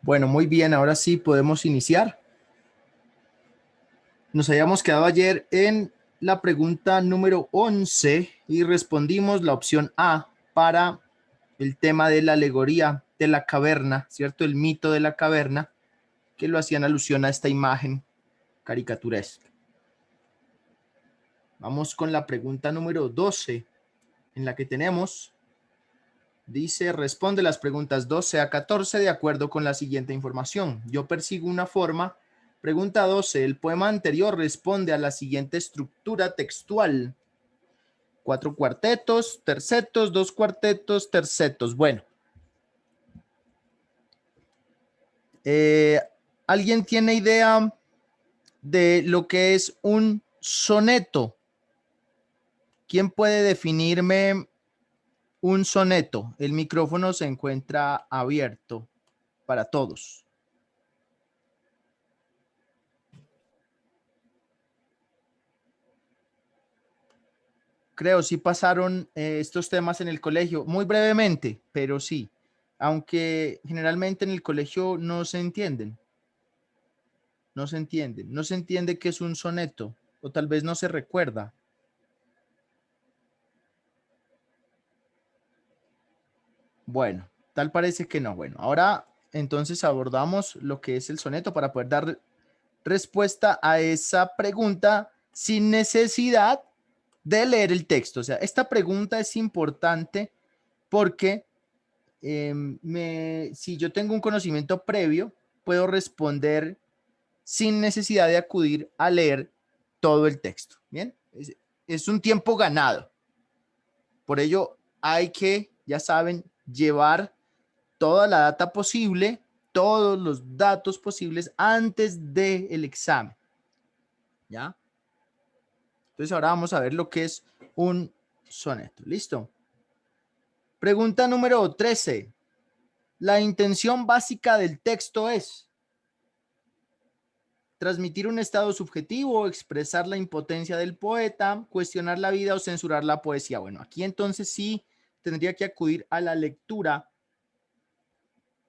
Bueno, muy bien, ahora sí podemos iniciar. Nos habíamos quedado ayer en la pregunta número 11 y respondimos la opción A para el tema de la alegoría de la caverna, ¿cierto? El mito de la caverna, que lo hacían alusión a esta imagen caricaturesca. Vamos con la pregunta número 12, en la que tenemos, dice, responde las preguntas 12 a 14 de acuerdo con la siguiente información. Yo persigo una forma. Pregunta 12. El poema anterior responde a la siguiente estructura textual. 4 cuartetos, tercetos, 2 cuartetos, tercetos. Bueno. ¿Alguien tiene idea de lo que es un soneto? ¿Quién puede definirme un soneto? El micrófono se encuentra abierto para todos. Creo, sí pasaron estos temas en el colegio, muy brevemente, pero sí, aunque generalmente en el colegio no se entienden, no se entienden, no se entiende qué es un soneto, o tal vez no se recuerda. Bueno, tal parece que no. Bueno, ahora entonces abordamos lo que es el soneto para poder dar respuesta a esa pregunta sin necesidad de leer el texto. O sea, esta pregunta es importante porque si yo tengo un conocimiento previo, puedo responder sin necesidad de acudir a leer todo el texto. Bien, es un tiempo ganado. Por ello, hay que, ya saben, llevar toda la data posible, todos los datos posibles antes del examen. ¿Ya? Entonces ahora vamos a ver lo que es un soneto. ¿Listo? Pregunta número 13. La intención básica del texto es transmitir un estado subjetivo, expresar la impotencia del poeta, cuestionar la vida o censurar la poesía. Bueno, aquí entonces sí tendría que acudir a la lectura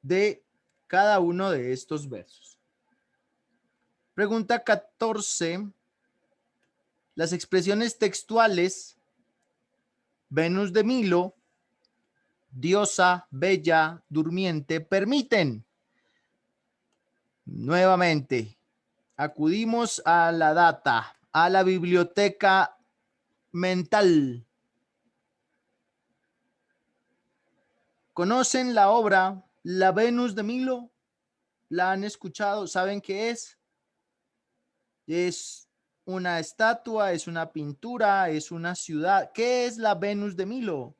de cada uno de estos versos. Pregunta 14. Las expresiones textuales Venus de Milo, diosa, bella, durmiente, permiten. Nuevamente, acudimos a la data, a la biblioteca mental. ¿Conocen la obra La Venus de Milo? ¿La han escuchado? ¿Saben qué es? Es una estatua, es una pintura, es una ciudad. ¿Qué es la Venus de Milo?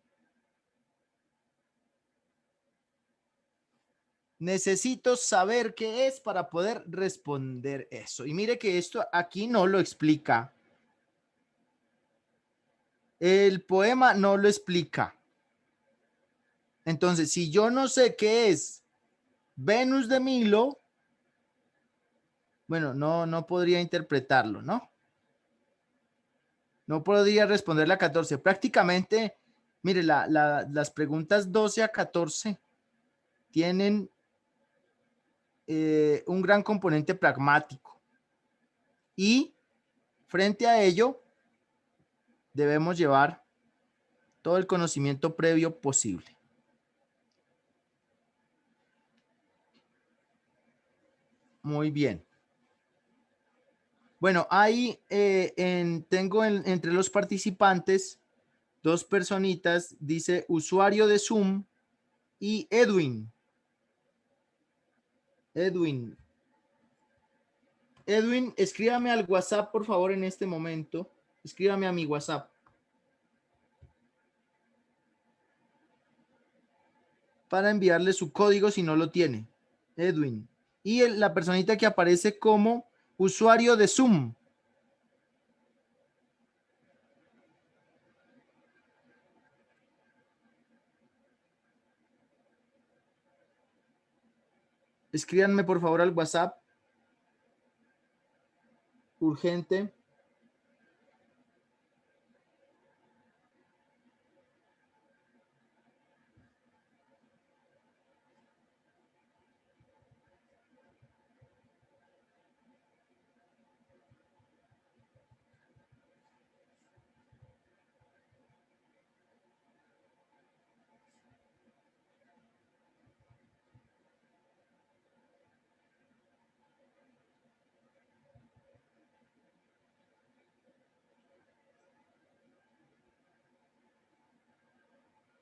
Necesito saber qué es para poder responder eso. Y mire que esto aquí no lo explica. El poema no lo explica. Entonces, si yo no sé qué es Venus de Milo, bueno, no podría interpretarlo, ¿no? No podría responder la 14. Prácticamente, mire, las preguntas 12 a 14 tienen un gran componente pragmático. Y frente a ello, debemos llevar todo el conocimiento previo posible. Muy bien. Bueno, ahí tengo entre los participantes dos personitas, dice usuario de Zoom y Edwin. Edwin, escríbame al WhatsApp, por favor, en este momento. Escríbame a mi WhatsApp. Para enviarle su código si no lo tiene. Edwin. Y la personita que aparece como usuario de Zoom. Escríbanme por favor al WhatsApp. Urgente.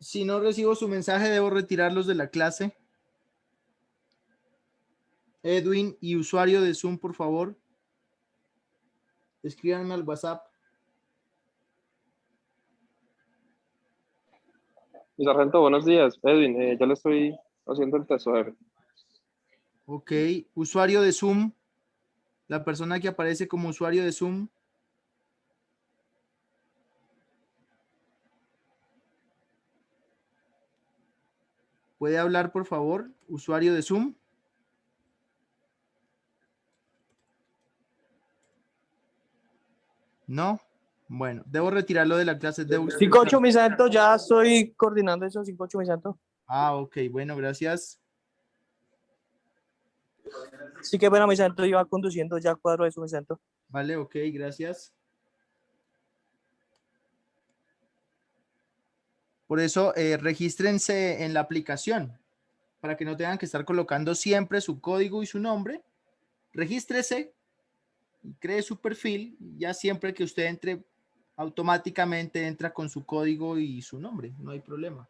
Si no recibo su mensaje, debo retirarlos de la clase. Edwin y usuario de Zoom, por favor, escríbanme al WhatsApp. Mi sargento, buenos días. Edwin, ya le estoy haciendo el test. A ver. Ok, usuario de Zoom, la persona que aparece como usuario de Zoom. ¿Puede hablar, por favor, usuario de Zoom? No. Bueno, debo retirarlo de la clase. Debo 5-8, mi santo, ya estoy coordinando eso, 5-8, mi santo. Ah, ok, bueno, gracias. Sí, que bueno, mi santo, iba conduciendo ya cuadro eso, mi santo. Vale, ok, gracias. Por eso, regístrense en la aplicación para que no tengan que estar colocando siempre su código y su nombre. Regístrese, cree su perfil, y ya siempre que usted entre, automáticamente entra con su código y su nombre, no hay problema.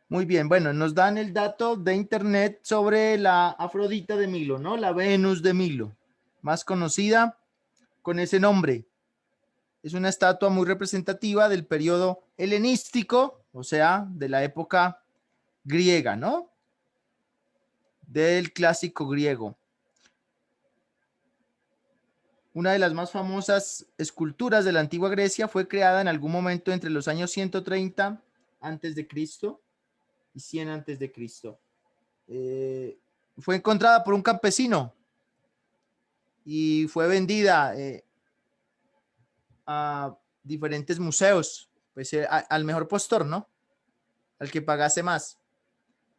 Muy bien, bueno, nos dan el dato de internet sobre la Afrodita de Milo, ¿no? La Venus de Milo, más conocida con ese nombre. Es una estatua muy representativa del periodo helenístico, o sea, de la época griega, ¿no? Del clásico griego. Una de las más famosas esculturas de la antigua Grecia fue creada en algún momento entre los años 130 antes de Cristo y 100 antes de Cristo. Fue encontrada por un campesino y fue vendida a diferentes museos, pues al mejor postor, ¿no? Al que pagase más.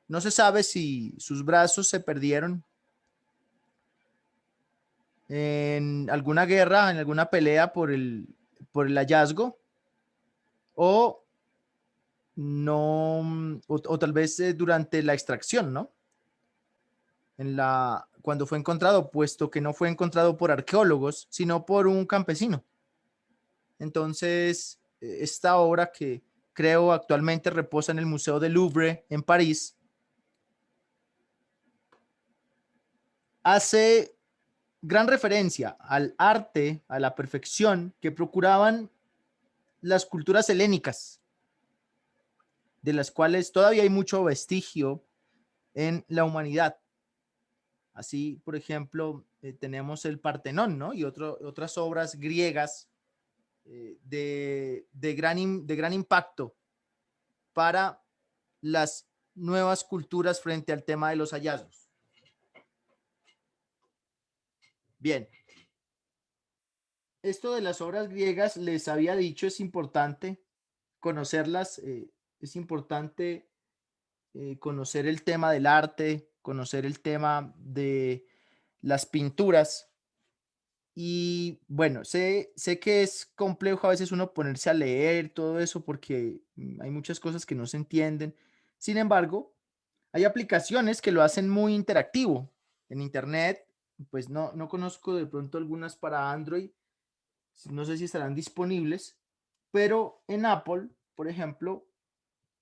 No se sabe si sus brazos se perdieron en alguna guerra, en alguna pelea por el hallazgo, o no, o tal vez durante la extracción, ¿no? Cuando fue encontrado, puesto que no fue encontrado por arqueólogos, sino por un campesino. Entonces, esta obra que creo actualmente reposa en el Museo del Louvre en París, hace gran referencia al arte, a la perfección que procuraban las culturas helénicas, de las cuales todavía hay mucho vestigio en la humanidad. Así, por ejemplo, tenemos el Partenón, ¿no? Y otras obras griegas de gran impacto para las nuevas culturas frente al tema de los hallazgos. Bien. Esto de las obras griegas, les había dicho, es importante conocerlas, es importante conocer el tema del arte, conocer el tema de las pinturas. Y bueno, sé que es complejo a veces uno ponerse a leer todo eso porque hay muchas cosas que no se entienden. Sin embargo, hay aplicaciones que lo hacen muy interactivo en Internet. Pues no conozco de pronto algunas para Android. No sé si estarán disponibles, pero en Apple, por ejemplo,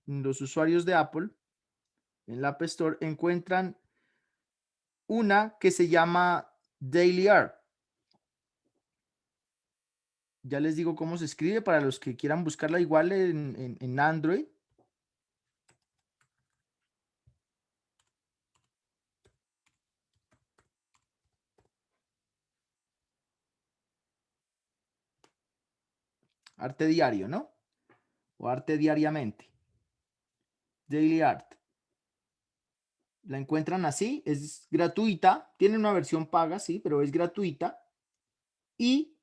los usuarios de Apple en la App Store encuentran una que se llama Daily Art. Ya les digo cómo se escribe para los que quieran buscarla igual en Android. Arte diario, ¿no? O arte diariamente. Daily Art. La encuentran así, es gratuita, tiene una versión paga, sí, pero es gratuita. Y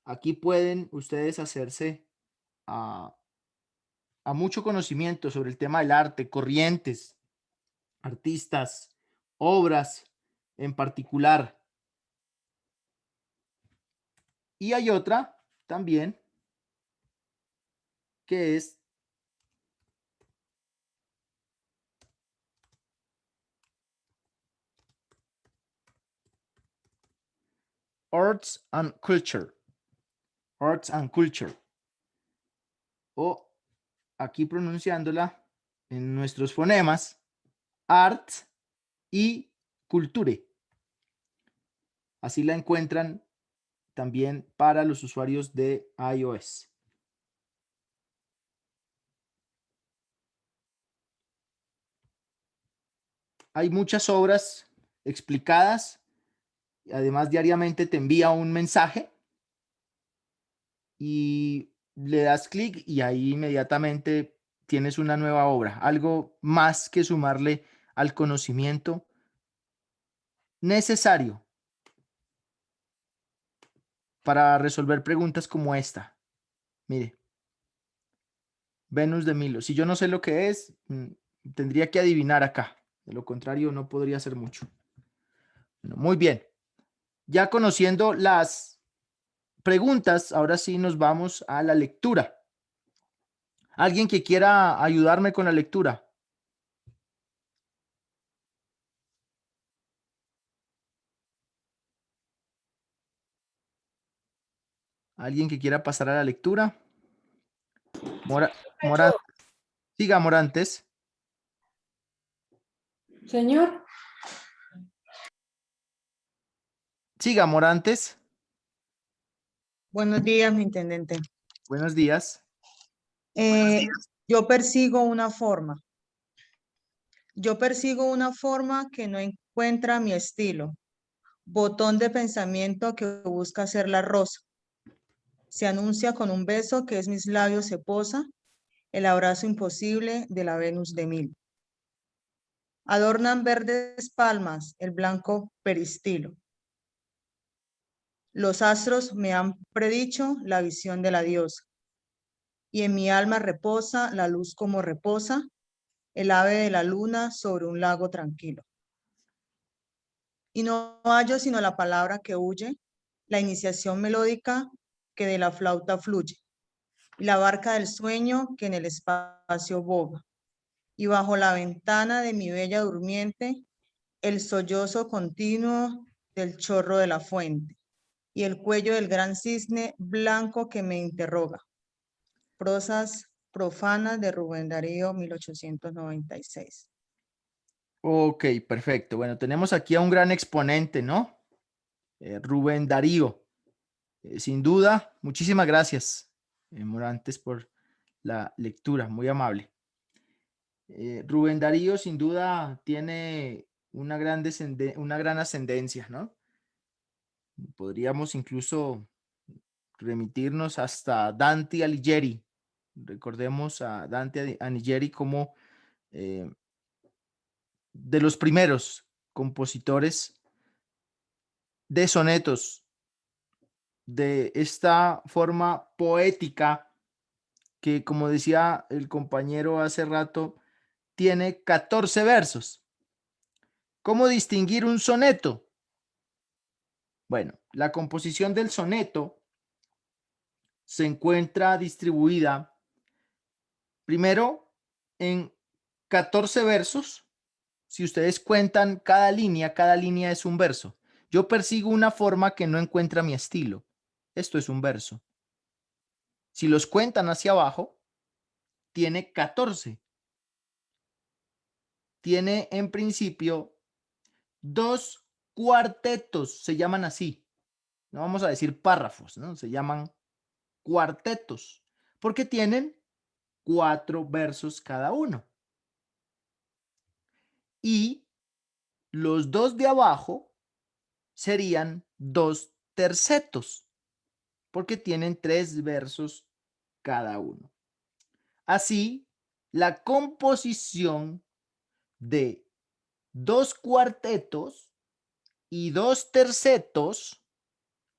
aquí pueden ustedes hacerse a mucho conocimiento sobre el tema del arte, corrientes, artistas, obras en particular. Y hay otra también que es Arts and Culture. Arts and Culture. O aquí pronunciándola en nuestros fonemas, art y culture. Así la encuentran también para los usuarios de iOS. Hay muchas obras explicadas. Además, diariamente te envía un mensaje y le das clic y ahí inmediatamente tienes una nueva obra. Algo más que sumarle al conocimiento necesario para resolver preguntas como esta. Mire, Venus de Milo. Si yo no sé lo que es, tendría que adivinar acá. De lo contrario, no podría hacer mucho. Bueno, muy bien. Ya conociendo las preguntas, ahora sí nos vamos a la lectura. ¿Alguien que quiera ayudarme con la lectura? ¿Alguien que quiera pasar a la lectura? Siga, Morantes. Señor, Siga, Morantes. Buenos días, mi intendente. Buenos días. Yo persigo una forma. Yo persigo una forma que no encuentra mi estilo. Botón de pensamiento que busca ser la rosa. Se anuncia con un beso que es mis labios se posa, el abrazo imposible de la Venus de Mil. Adornan verdes palmas, el blanco peristilo. Los astros me han predicho la visión de la diosa. Y en mi alma reposa la luz como reposa el ave de la luna sobre un lago tranquilo. Y no hallo sino la palabra que huye, la iniciación melódica que de la flauta fluye, y la barca del sueño que en el espacio boga. Y bajo la ventana de mi bella durmiente, el sollozo continuo del chorro de la fuente, y el cuello del gran cisne blanco que me interroga. Prosas profanas de Rubén Darío, 1896. Ok, perfecto. Bueno, tenemos aquí a un gran exponente, ¿no? Rubén Darío. Sin duda, muchísimas gracias, Morantes, por la lectura, muy amable. Rubén Darío sin duda tiene una gran ascendencia, ¿no? Podríamos incluso remitirnos hasta Dante Alighieri. Recordemos a Dante Alighieri como de los primeros compositores de sonetos, de esta forma poética que, como decía el compañero hace rato, tiene 14 versos. ¿Cómo distinguir un soneto? Bueno, la composición del soneto se encuentra distribuida primero en 14 versos. Si ustedes cuentan cada línea es un verso. Yo persigo una forma que no encuentra mi estilo. Esto es un verso. Si los cuentan hacia abajo, tiene 14. Tiene en principio 2 cuartetos, se llaman así. No vamos a decir párrafos, ¿no? Se llaman cuartetos, porque tienen 4 versos cada uno. Y los 2 de abajo serían 2 tercetos, porque tienen 3 versos cada uno. Así, la composición de 2 cuartetos y 2 tercetos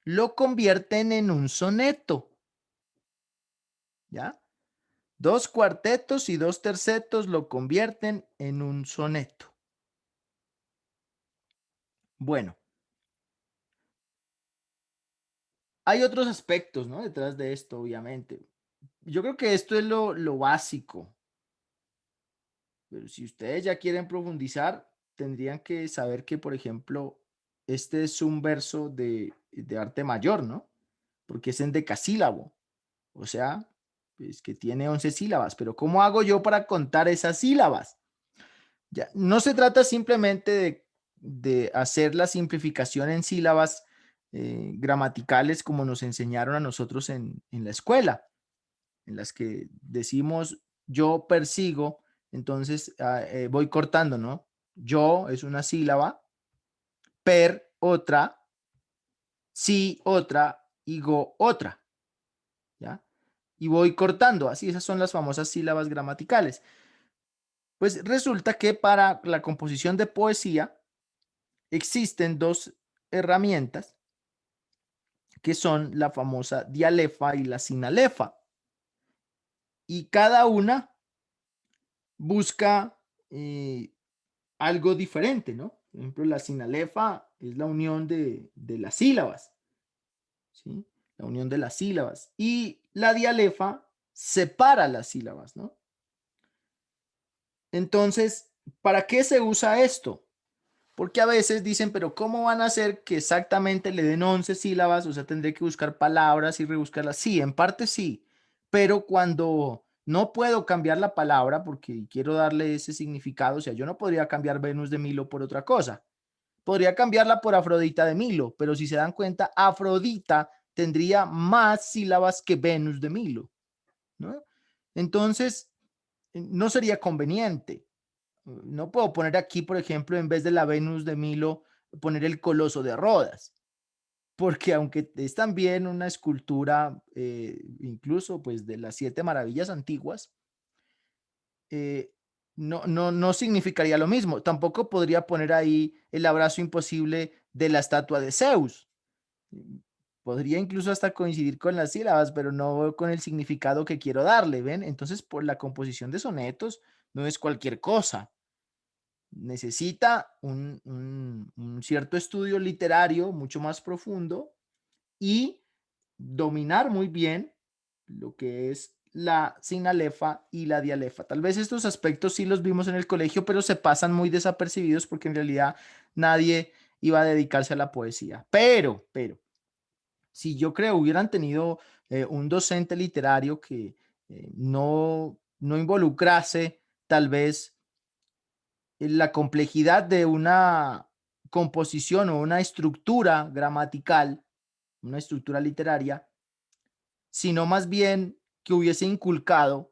lo convierten en un soneto. ¿Ya? 2 cuartetos y 2 tercetos lo convierten en un soneto. Bueno, hay otros aspectos, ¿no? Detrás de esto, obviamente. yo creo que esto es lo básico. Pero si ustedes ya quieren profundizar, tendrían que saber que, por ejemplo, este es un verso de arte mayor, ¿no? Porque es en decasílabo. O sea, pues que tiene 11 sílabas. Pero ¿cómo hago yo para contar esas sílabas? Ya, no se trata simplemente de hacer la simplificación en sílabas gramaticales como nos enseñaron a nosotros en la escuela, en las que decimos yo persigo, entonces voy cortando, ¿no? Yo es una sílaba, per otra, si otra y go otra, ¿ya? Y voy cortando, así esas son las famosas sílabas gramaticales. Pues resulta que para la composición de poesía existen dos herramientas que son la famosa dialefa y la sinalefa. Y cada una busca algo diferente, ¿no? Por ejemplo, la sinalefa es la unión de las sílabas, ¿sí? La unión de las sílabas. Y la dialefa separa las sílabas, ¿no? Entonces, ¿para qué se usa esto? Porque a veces dicen, pero ¿cómo van a hacer que exactamente le den 11 sílabas? O sea, tendré que buscar palabras y rebuscarlas. Sí, en parte sí, pero cuando no puedo cambiar la palabra porque quiero darle ese significado, o sea, yo no podría cambiar Venus de Milo por otra cosa. Podría cambiarla por Afrodita de Milo, pero si se dan cuenta, Afrodita tendría más sílabas que Venus de Milo, ¿no? Entonces, no sería conveniente. No puedo poner aquí, por ejemplo, en vez de la Venus de Milo, poner el Coloso de Rodas, porque aunque es también una escultura, incluso pues de las 7 maravillas antiguas, no significaría lo mismo. Tampoco podría poner ahí el abrazo imposible de la estatua de Zeus. Podría incluso hasta coincidir con las sílabas, pero no con el significado que quiero darle, ¿ven? Entonces, por la composición de sonetos no es cualquier cosa. Necesita un cierto estudio literario mucho más profundo y dominar muy bien lo que es la sinalefa y la dialefa. Tal vez estos aspectos sí los vimos en el colegio, pero se pasan muy desapercibidos porque en realidad nadie iba a dedicarse a la poesía. Pero, si yo creo hubieran tenido un docente literario que no involucrase tal vez la complejidad de una composición o una estructura gramatical, una estructura literaria, sino más bien que hubiese inculcado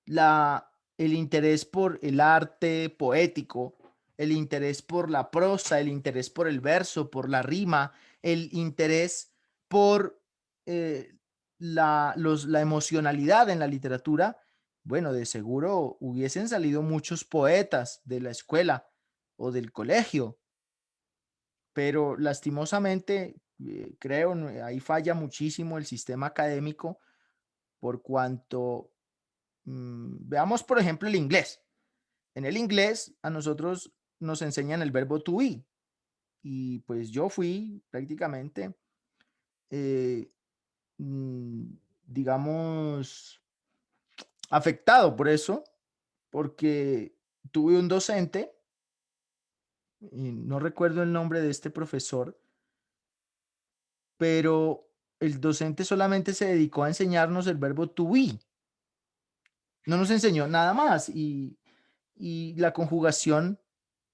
el interés por el arte poético, el interés por la prosa, el interés por el verso, por la rima, el interés por la emocionalidad en la literatura. Bueno, de seguro hubiesen salido muchos poetas de la escuela o del colegio, pero lastimosamente, creo, ahí falla muchísimo el sistema académico por cuanto, veamos por ejemplo el inglés. En el inglés a nosotros nos enseñan el verbo to be y pues yo fui prácticamente, eh, mm, digamos, afectado por eso, porque tuve un docente, y no recuerdo el nombre de este profesor, pero el docente solamente se dedicó a enseñarnos el verbo to be. No nos enseñó nada más y la conjugación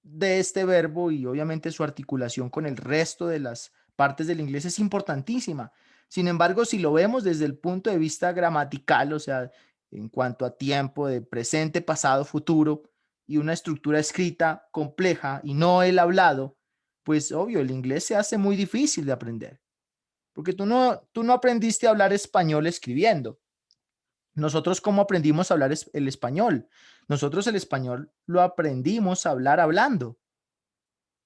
de este verbo y obviamente su articulación con el resto de las partes del inglés es importantísima. Sin embargo, si lo vemos desde el punto de vista gramatical, o sea, en cuanto a tiempo de presente, pasado, futuro y una estructura escrita compleja y no el hablado, pues obvio, el inglés se hace muy difícil de aprender, porque tú no aprendiste a hablar español escribiendo. Nosotros, ¿cómo aprendimos a hablar el español? Nosotros el español lo aprendimos a hablar hablando.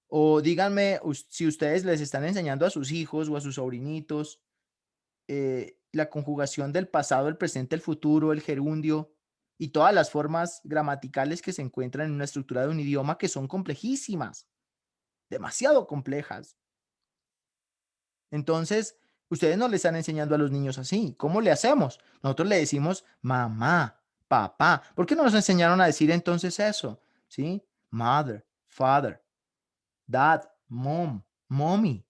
O díganme si ustedes les están enseñando a sus hijos o a sus sobrinitos la conjugación del pasado, el presente, el futuro, el gerundio y todas las formas gramaticales que se encuentran en una estructura de un idioma que son complejísimas, demasiado complejas. Entonces, Ustedes no le están enseñando a los niños así. ¿Cómo le hacemos? Nosotros le decimos mamá, papá. ¿Por qué no nos enseñaron a decir entonces eso? ¿Sí? Mother, father, dad, mom, mommy,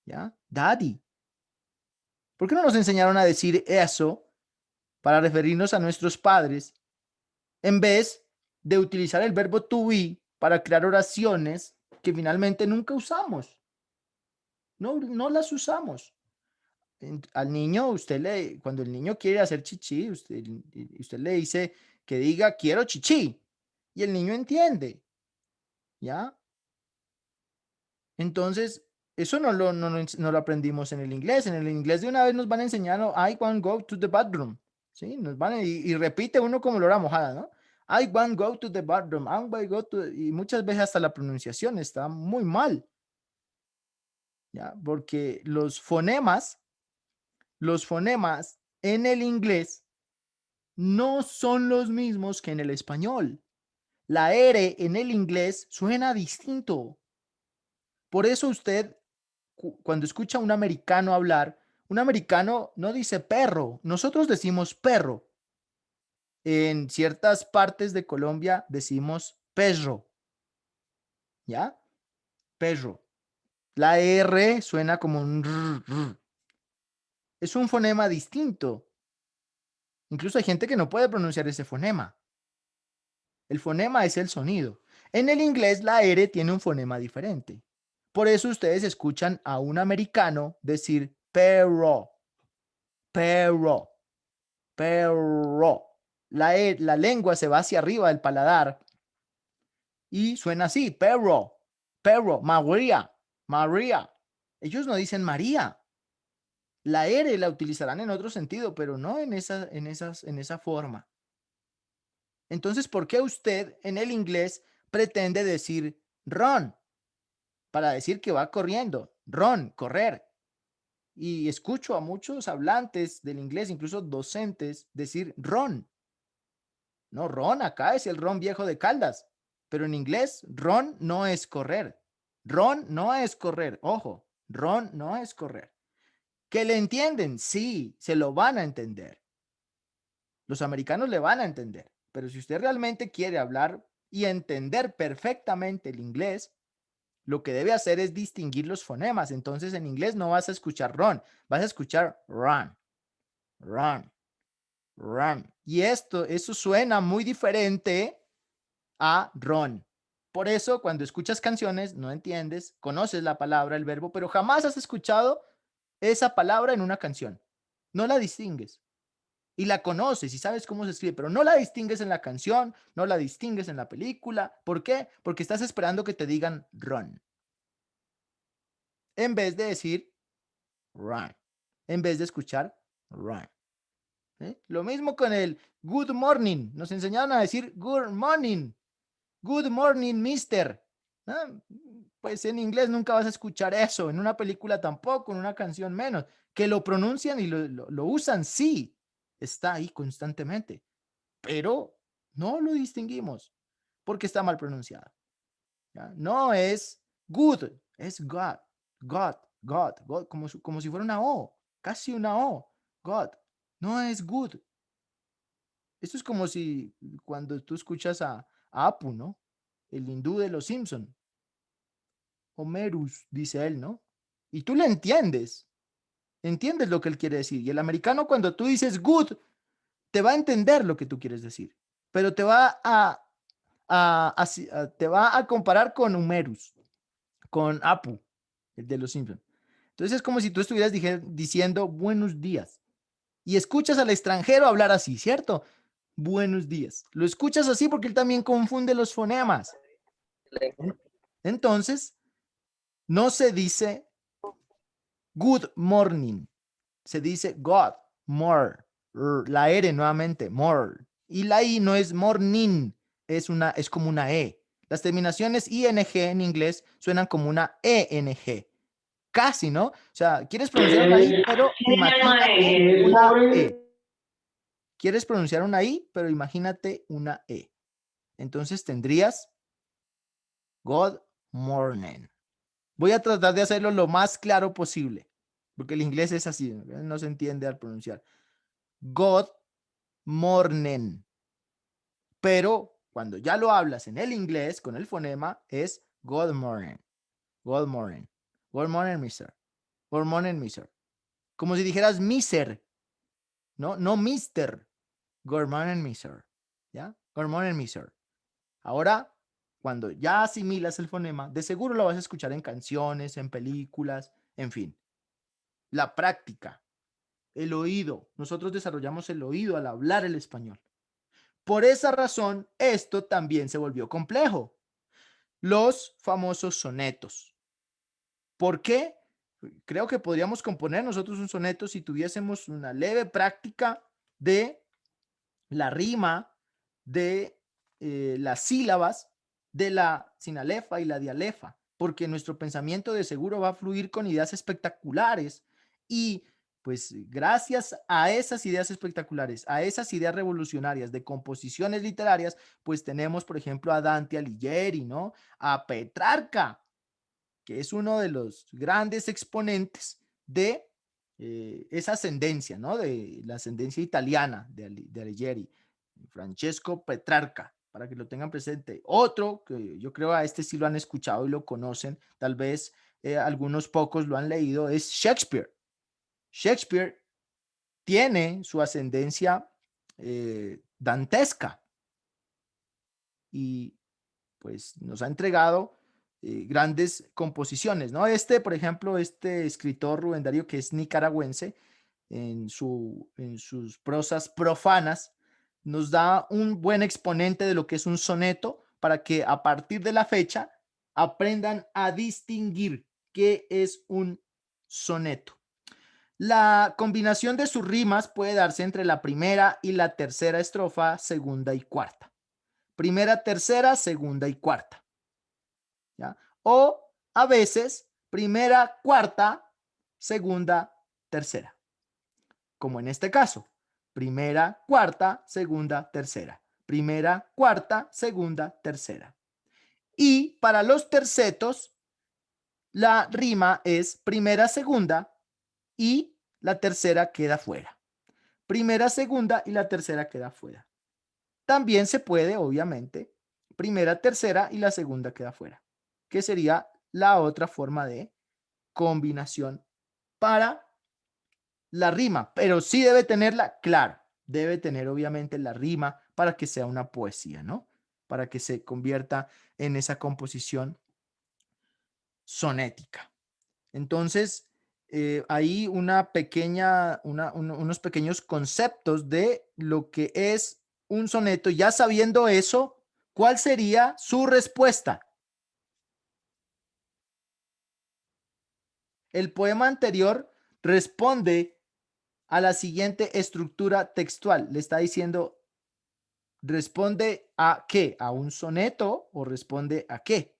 ¿ya? Daddy. ¿Por qué no nos enseñaron a decir eso para referirnos a nuestros padres en vez de utilizar el verbo to be para crear oraciones que finalmente nunca usamos? No las usamos. Al niño, cuando el niño quiere hacer chichi, usted le dice que diga quiero chichi y el niño entiende, ¿ya? Entonces, eso no lo aprendimos en el inglés. En el inglés de una vez nos van a enseñar, I want go to the bathroom, ¿sí? Y repite uno como lora mojada, ¿no? I want go to the bathroom, I want go to, y muchas veces hasta la pronunciación está muy mal, ¿ya? Porque los fonemas en el inglés no son los mismos que en el español. La R en el inglés suena distinto. Por eso usted, cuando escucha a un americano hablar, un americano no dice perro, nosotros decimos perro. En ciertas partes de Colombia decimos perro, ¿ya? Perro. La R suena como un r. Es un fonema distinto. Incluso hay gente que no puede pronunciar ese fonema. El fonema es el sonido. En el inglés la R tiene un fonema diferente. Por eso ustedes escuchan a un americano decir perro, perro, perro. La lengua se va hacia arriba del paladar y suena así, perro, perro, María, María. Ellos no dicen María. La R la utilizarán en otro sentido, pero no en esa forma. Entonces, ¿por qué usted en el inglés pretende decir run para decir que va corriendo? Run, correr. Y escucho a muchos hablantes del inglés, incluso docentes, decir run. No, run acá es el ron viejo de Caldas, pero en inglés run no es correr. Run no es correr, ojo, run no es correr. ¿Que le entienden? Sí, se lo van a entender. Los americanos le van a entender, pero si usted realmente quiere hablar y entender perfectamente el inglés, lo que debe hacer es distinguir los fonemas. Entonces en inglés no vas a escuchar run, vas a escuchar run, run, run. Y eso suena muy diferente a run. Por eso cuando escuchas canciones no entiendes, conoces la palabra, el verbo, pero jamás has escuchado esa palabra en una canción. No la distingues. Y la conoces y sabes cómo se escribe, pero no la distingues en la canción, no la distingues en la película. ¿Por qué? Porque estás esperando que te digan run, en vez de decir run, en vez de escuchar run. ¿Sí? Lo mismo con el good morning. Nos enseñaron a decir good morning, mister. ¿Ah? Pues en inglés nunca vas a escuchar eso, en una película tampoco, en una canción menos. Que lo pronuncian y lo usan, sí, está ahí constantemente, pero no lo distinguimos porque está mal pronunciado. ¿Ya? No es good, es God, God, God, God, como si fuera una O, casi una O, God. No es good. Esto es como si cuando tú escuchas a Apu, ¿no? El hindú de los Simpson. Homerus, dice él, ¿no? Y tú le entiendes lo que él quiere decir. Y el americano cuando tú dices good, te va a entender lo que tú quieres decir, pero te va te va a comparar con Homerus, con Apu, el de los Simpsons. Entonces es como si tú estuvieras diciendo buenos días y escuchas al extranjero hablar así, ¿cierto? Buenos días. Lo escuchas así porque él también confunde los fonemas. Entonces, no se dice good morning, se dice God, more, la R nuevamente, more. Y la I no es morning, es como una E. Las terminaciones ING en inglés suenan como una ENG. Casi, ¿no? O sea, quieres pronunciar una I, pero imagínate una E. Quieres pronunciar una I, pero imagínate una E. Entonces tendrías good morning. Voy a tratar de hacerlo lo más claro posible. porque el inglés es así, no se entiende al pronunciar. God morning. Pero cuando ya lo hablas en el inglés con el fonema es good morning. Good morning. Good morning, mister. Good morning, mister. Como si dijeras miser, ¿no? No mister. Good morning, mister. ¿Ya? Good morning, mister. Ahora, cuando ya asimilas el fonema, de seguro lo vas a escuchar en canciones, en películas, en fin. La práctica, el oído. Nosotros desarrollamos el oído al hablar el español. Por esa razón, esto también se volvió complejo. Los famosos sonetos. ¿Por qué? Creo que podríamos componer nosotros un soneto si tuviésemos una leve práctica de la rima, de las sílabas, de la sinalefa y la dialefa, porque nuestro pensamiento de seguro va a fluir con ideas espectaculares y pues gracias a esas ideas espectaculares, a esas ideas revolucionarias de composiciones literarias, pues tenemos, por ejemplo, a Dante Alighieri, ¿no? A Petrarca, que es uno de los grandes exponentes de esa ascendencia, ¿no? De la ascendencia italiana de Alighieri, Francesco Petrarca, para que lo tengan presente. Otro que yo creo a este sí lo han escuchado y lo conocen, tal vez algunos pocos lo han leído, es Shakespeare. Shakespeare tiene su ascendencia dantesca y pues nos ha entregado grandes composiciones, ¿no? Por ejemplo, este escritor Rubén Darío, que es nicaragüense, en sus prosas profanas, nos da un buen exponente de lo que es un soneto para que a partir de la fecha aprendan a distinguir qué es un soneto. La combinación de sus rimas puede darse entre la primera y la tercera estrofa, segunda y cuarta. Primera, tercera, segunda y cuarta. ¿Ya? O a veces primera, cuarta, segunda, tercera. Como en este caso, primera, cuarta, segunda, tercera. Primera, cuarta, segunda, tercera. Y para los tercetos, la rima es primera, segunda y la tercera queda fuera. Primera, segunda y la tercera queda fuera. También se puede, obviamente, primera, tercera y la segunda queda fuera, que sería la otra forma de combinación para la rima, pero sí debe tenerla, claro, debe tener obviamente la rima para que sea una poesía, ¿no? Para que se convierta en esa composición sonética. Entonces, hay unos pequeños conceptos de lo que es un soneto. Ya sabiendo eso, ¿cuál sería su respuesta? El poema anterior responde a la siguiente estructura textual. Le está diciendo, ¿responde a qué? ¿A un soneto o responde a qué?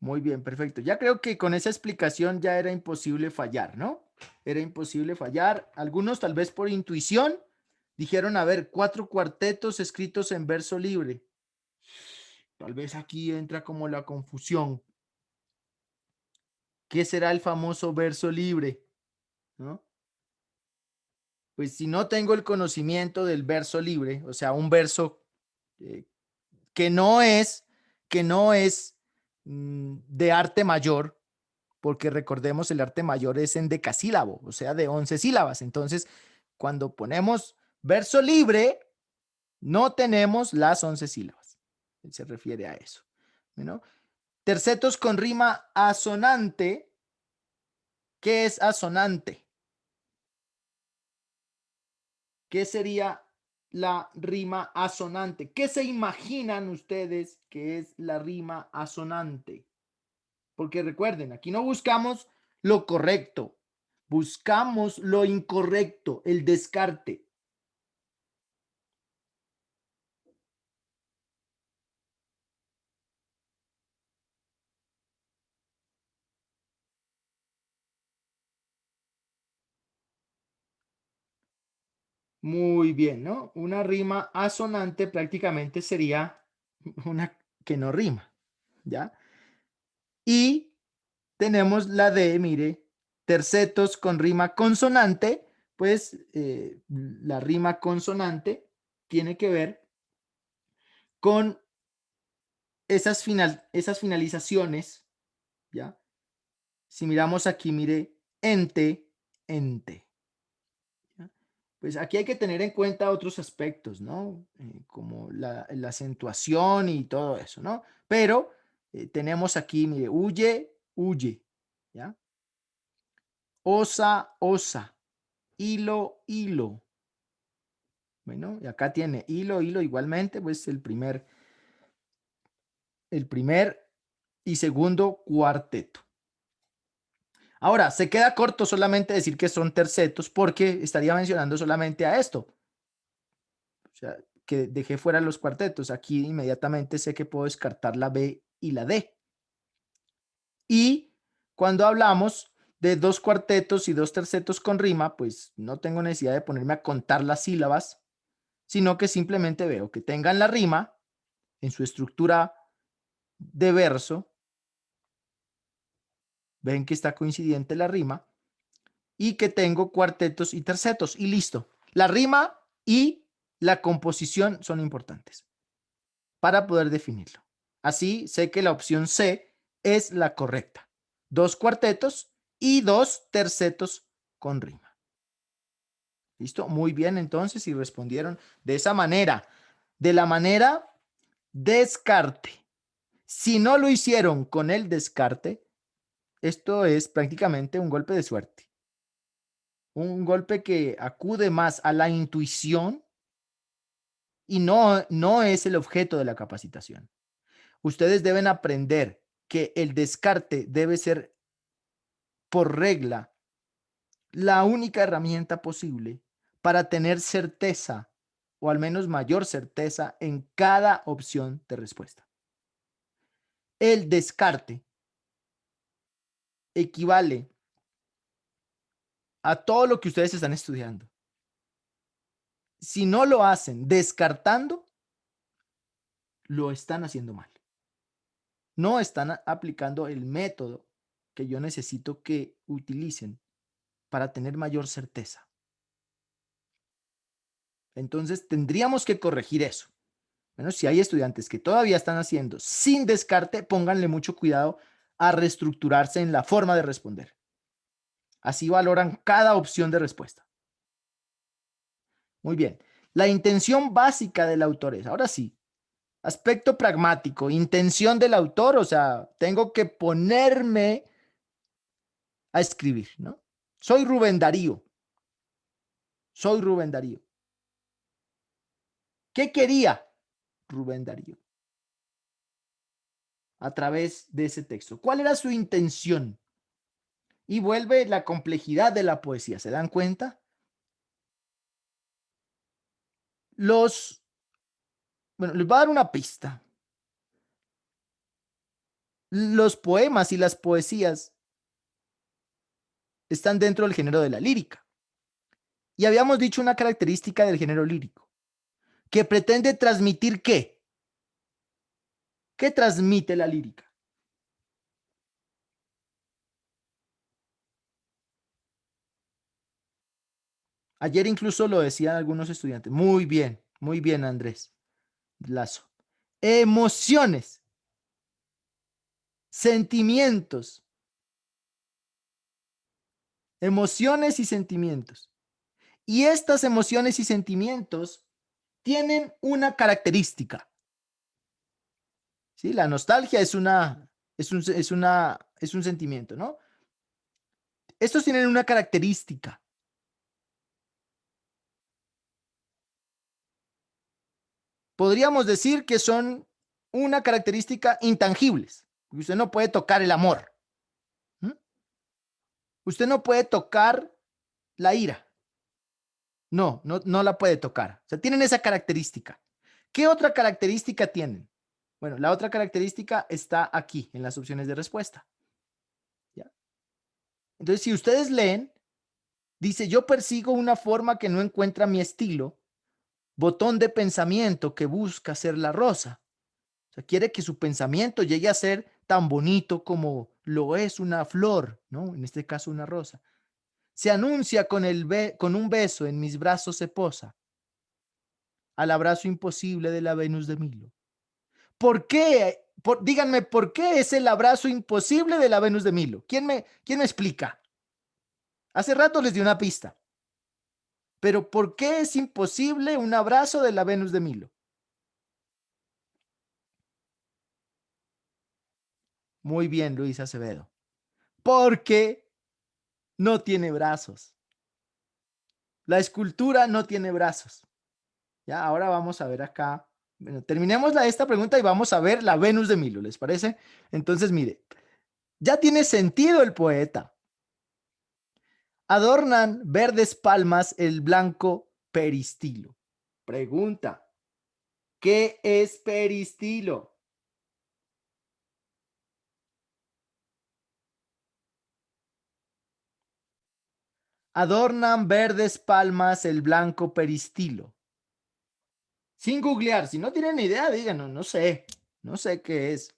Muy bien, perfecto. Ya creo que con esa explicación ya era imposible fallar, ¿no? Era imposible fallar. Algunos tal vez por intuición dijeron, a ver, 4 cuartetos escritos en verso libre. Tal vez aquí entra como la confusión. ¿Qué será el famoso verso libre? ¿No? Pues si no tengo el conocimiento del verso libre, o sea, un verso eh, que no es, que no es de arte mayor, porque recordemos el arte mayor es en decasílabo, o sea, de 11 sílabas. Entonces, cuando ponemos verso libre, no tenemos las 11 sílabas. Se refiere a eso, ¿no? Tercetos con rima asonante. ¿Qué es asonante? ¿Qué sería la rima asonante? ¿Qué se imaginan ustedes que es la rima asonante? Porque recuerden, aquí no buscamos lo correcto, Buscamos lo incorrecto, el descarte. Muy bien, ¿no? Una rima asonante prácticamente sería una que no rima, ¿ya? Y tenemos la de, mire, tercetos con rima consonante, pues la rima consonante tiene que ver con esas finalizaciones, ¿ya? Si miramos aquí, mire, ente, ente. ¿Ya? Pues aquí hay que tener en cuenta otros aspectos, ¿no? Como la acentuación y todo eso, ¿no? Pero tenemos aquí, mire, huye, huye, ¿ya? Osa, osa, hilo, hilo. Bueno, y acá tiene hilo, hilo igualmente, pues el primer y segundo cuarteto. Ahora, se queda corto solamente decir que son tercetos porque estaría mencionando solamente a esto. O sea, que dejé fuera los cuartetos. Aquí inmediatamente sé que puedo descartar la B y la D. Y cuando hablamos de dos cuartetos y dos tercetos con rima, pues no tengo necesidad de ponerme a contar las sílabas, sino que simplemente veo que tengan la rima en su estructura de verso. Ven que está coincidente la rima y que tengo cuartetos y tercetos y listo. La rima y la composición son importantes para poder definirlo. Así sé que la opción C es la correcta. Dos cuartetos y dos tercetos con rima. ¿Listo? Muy bien, entonces, y respondieron de esa manera. De la manera descarte. Si no lo hicieron con el descarte, esto es prácticamente un golpe de suerte. Un golpe que acude más a la intuición y no es el objeto de la capacitación. Ustedes deben aprender que el descarte debe ser, por regla, la única herramienta posible para tener certeza, o al menos mayor certeza, en cada opción de respuesta. El descarte equivale a todo lo que ustedes están estudiando. Si no lo hacen descartando, lo están haciendo mal. No están aplicando el método que yo necesito que utilicen para tener mayor certeza. Entonces tendríamos que corregir eso. Bueno, si hay estudiantes que todavía están haciendo sin descarte, pónganle mucho cuidado a reestructurarse en la forma de responder. Así valoran cada opción de respuesta. Muy bien. La intención básica del autor es, ahora sí, aspecto pragmático, intención del autor, o sea, tengo que ponerme a escribir, ¿no? Soy Rubén Darío. Soy Rubén Darío. ¿Qué quería Rubén Darío a través de ese texto? ¿Cuál era su intención? Y vuelve la complejidad de la poesía. ¿Se dan cuenta? Bueno, les voy a dar una pista. Los poemas y las poesías están dentro del género de la lírica. Y habíamos dicho una característica del género lírico, que pretende transmitir ¿qué? ¿Qué transmite la lírica? Ayer incluso lo decían algunos estudiantes. Muy bien, Andrés Lazo. Emociones, sentimientos, emociones y sentimientos. Y estas emociones y sentimientos tienen una característica. ¿Sí? La nostalgia es un sentimiento, ¿no? Estos tienen una característica. Podríamos decir que son una característica intangibles. Usted no puede tocar el amor. ¿Mm? Usted no puede tocar la ira. No la puede tocar. O sea, tienen esa característica. ¿Qué otra característica tienen? Bueno, la otra característica está aquí, en las opciones de respuesta. ¿Ya? Entonces, si ustedes leen, dice, yo persigo una forma que no encuentra mi estilo, botón de pensamiento que busca ser la rosa. O sea, quiere que su pensamiento llegue a ser tan bonito como lo es una flor, ¿no? En este caso, una rosa. Se anuncia con un beso en mis brazos se posa, al abrazo imposible de la Venus de Milo. ¿Por qué? Díganme, ¿por qué es el abrazo imposible de la Venus de Milo? ¿Quién me explica? Hace rato les di una pista. Pero ¿por qué es imposible un abrazo de la Venus de Milo? Muy bien, Luis Acevedo. Porque no tiene brazos. La escultura no tiene brazos. Ya, ahora vamos a ver acá. Bueno, terminemos esta pregunta y vamos a ver la Venus de Milo, ¿les parece? Entonces, mire, ya tiene sentido el poeta. Adornan verdes palmas el blanco peristilo. Pregunta, ¿qué es peristilo? Adornan verdes palmas el blanco peristilo. Sin googlear, si no tienen ni idea, díganos, no sé qué es.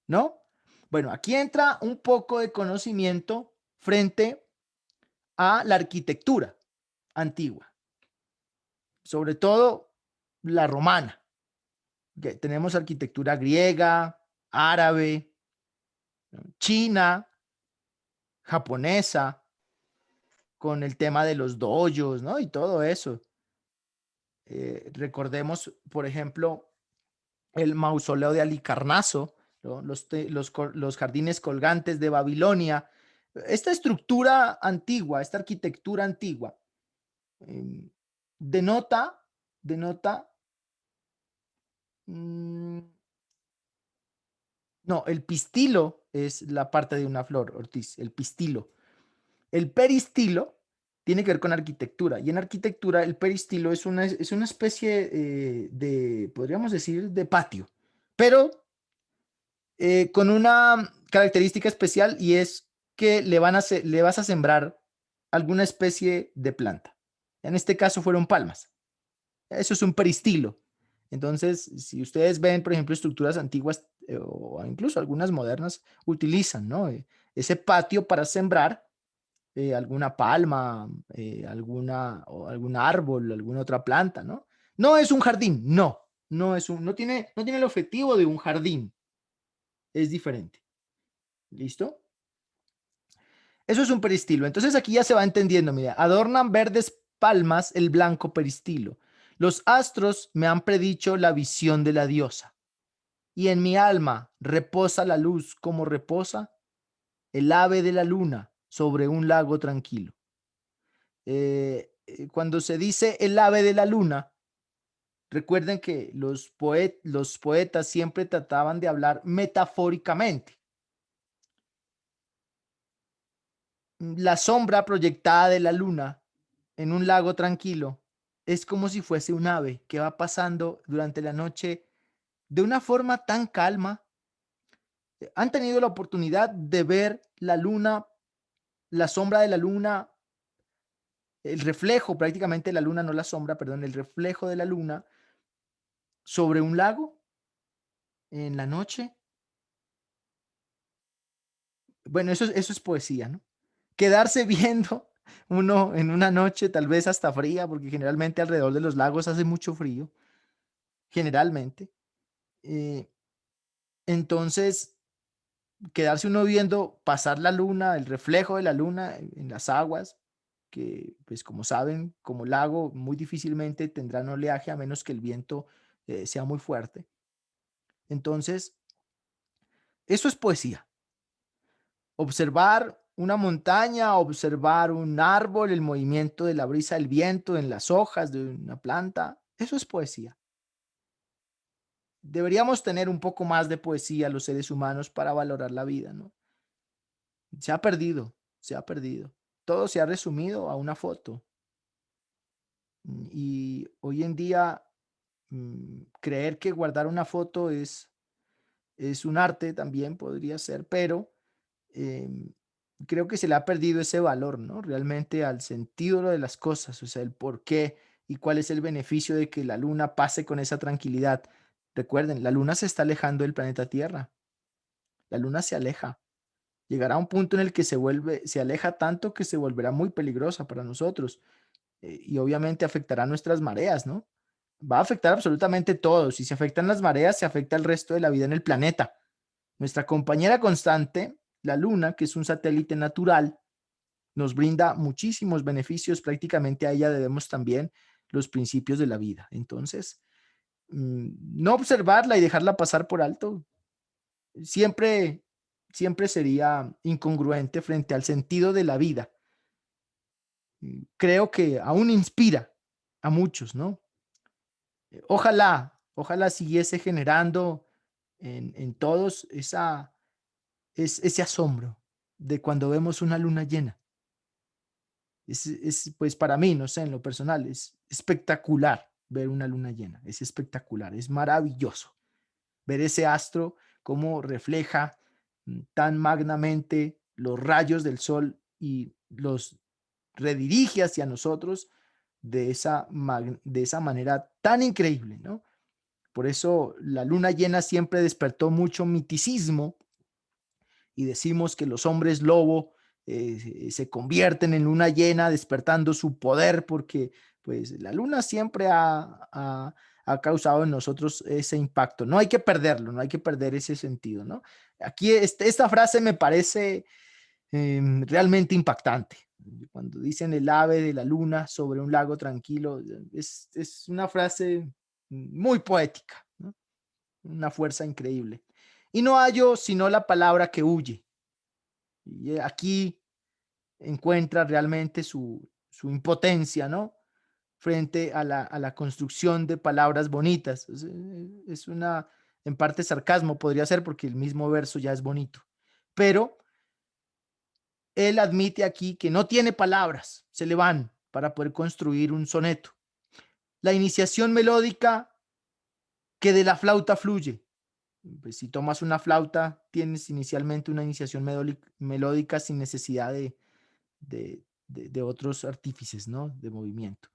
¿No? Bueno, aquí entra un poco de conocimiento frente a la arquitectura antigua, sobre todo la romana. Que tenemos arquitectura griega, árabe, ¿no? China, japonesa, con el tema de los dojos, ¿no? Y todo eso. Recordemos, por ejemplo, el mausoleo de Halicarnaso, ¿no? Los jardines colgantes de Babilonia. Esta estructura antigua, esta arquitectura antigua, eh, denota, mm, no, el pistilo es la parte de una flor, Ortiz, el pistilo. El peristilo tiene que ver con arquitectura, y en arquitectura el peristilo es una especie podríamos decir, de patio, pero con una característica especial, y es que le vas a sembrar alguna especie de planta. En este caso fueron palmas. Eso es un peristilo. Entonces, si ustedes ven, por ejemplo, estructuras antiguas o incluso algunas modernas, utilizan, ¿no? Ese patio para sembrar alguna palma, o algún árbol, alguna otra planta, ¿no? No es un jardín, no tiene el objetivo de un jardín, es diferente. ¿Listo? Eso es un peristilo. Entonces aquí ya se va entendiendo, mira, adornan verdes palmas el blanco peristilo. Los astros me han predicho la visión de la diosa, y en mi alma reposa la luz como reposa el ave de la luna sobre un lago tranquilo. Cuando se dice el ave de la luna, recuerden que los poetas siempre trataban de hablar metafóricamente. La sombra proyectada de la luna en un lago tranquilo es como si fuese un ave que va pasando durante la noche de una forma tan calma. ¿Han tenido la oportunidad de ver la luna, la sombra de la luna, el reflejo prácticamente de la luna, no la sombra, perdón, el reflejo de la luna sobre un lago en la noche? Bueno, eso es poesía, ¿no? Quedarse viendo uno en una noche tal vez hasta fría, porque generalmente alrededor de los lagos hace mucho frío, generalmente. Eh, entonces, quedarse uno viendo pasar la luna, el reflejo de la luna en las aguas, que pues como saben, como lago muy difícilmente tendrán oleaje a menos que el viento sea muy fuerte. Entonces, eso es poesía. Observar una montaña, observar un árbol, el movimiento de la brisa del viento en las hojas de una planta. Eso es poesía. Deberíamos tener un poco más de poesía los seres humanos para valorar la vida, ¿no? Se ha perdido, se ha perdido. Todo se ha resumido a una foto. Y hoy en día creer que guardar una foto es un arte también, podría ser, pero creo que se le ha perdido ese valor, ¿no? Realmente al sentido de las cosas, o sea, el por qué y cuál es el beneficio de que la luna pase con esa tranquilidad. Recuerden, la luna se está alejando del planeta Tierra. La luna se aleja. Llegará a un punto en el que se aleja tanto que se volverá muy peligrosa para nosotros. Y obviamente afectará nuestras mareas, ¿no? Va a afectar absolutamente todo. Si se afectan las mareas, se afecta el resto de la vida en el planeta. Nuestra compañera constante, la Luna, que es un satélite natural, nos brinda muchísimos beneficios. Prácticamente a ella debemos también los principios de la vida. Entonces, no observarla y dejarla pasar por alto siempre, siempre sería incongruente frente al sentido de la vida. Creo que aún inspira a muchos, ¿no? Ojalá siguiese generando en todos ese asombro de cuando vemos una luna llena. Pues para mí, no sé, en lo personal, es espectacular ver una luna llena. Es espectacular, es maravilloso ver ese astro cómo refleja tan magnamente los rayos del sol y los redirige hacia nosotros de esa manera tan increíble, ¿no? Por eso la luna llena siempre despertó mucho miticismo y decimos que los hombres lobo se convierten en luna llena despertando su poder porque pues la luna siempre ha causado en nosotros ese impacto. No hay que perderlo, no hay que perder ese sentido, ¿no? Aquí esta frase me parece realmente impactante. Cuando dicen el ave de la luna sobre un lago tranquilo, es una frase muy poética, ¿no? Una fuerza increíble. Y no hallo sino la palabra que huye. Y aquí encuentra realmente su impotencia, ¿no? Frente a la construcción de palabras bonitas. Es una, en parte sarcasmo podría ser porque el mismo verso ya es bonito. Pero él admite aquí que no tiene palabras, se le van para poder construir un soneto. La iniciación melódica que de la flauta fluye. Pues si tomas una flauta, tienes inicialmente una iniciación melódica sin necesidad de otros artífices, ¿no? De movimiento.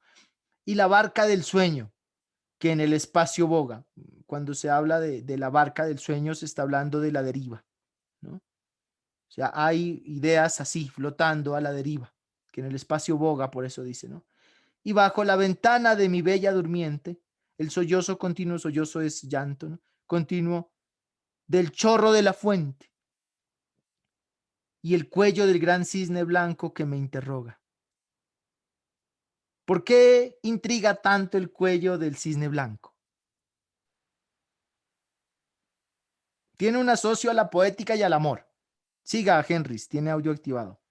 Y la barca del sueño, que en el espacio boga. Cuando se habla de la barca del sueño, se está hablando de la deriva, ¿no? O sea, hay ideas así, flotando a la deriva, que en el espacio boga, por eso dice, ¿no? Y bajo la ventana de mi bella durmiente, el sollozo continuo, sollozo es llanto, ¿no? Continuo del chorro de la fuente y el cuello del gran cisne blanco que me interroga. ¿Por qué intriga tanto el cuello del cisne blanco? Tiene un asocio a la poética y al amor. Siga, Henrys, tiene audio activado.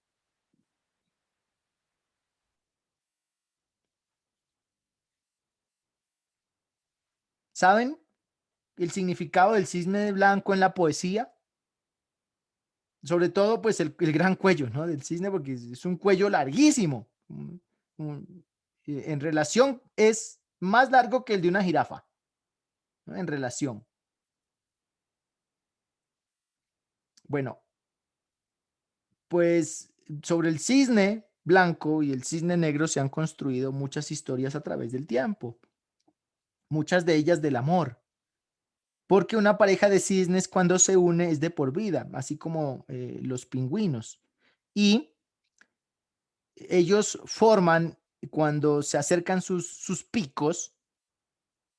¿Saben el significado del cisne blanco en la poesía? Sobre todo, pues, el gran cuello, ¿no? Del cisne, porque es un cuello larguísimo. En relación, es más largo que el de una jirafa, ¿no? En relación. Bueno, pues sobre el cisne blanco y el cisne negro se han construido muchas historias a través del tiempo, muchas de ellas del amor, porque una pareja de cisnes cuando se une es de por vida, así como los pingüinos. Y ellos forman, cuando se acercan sus picos,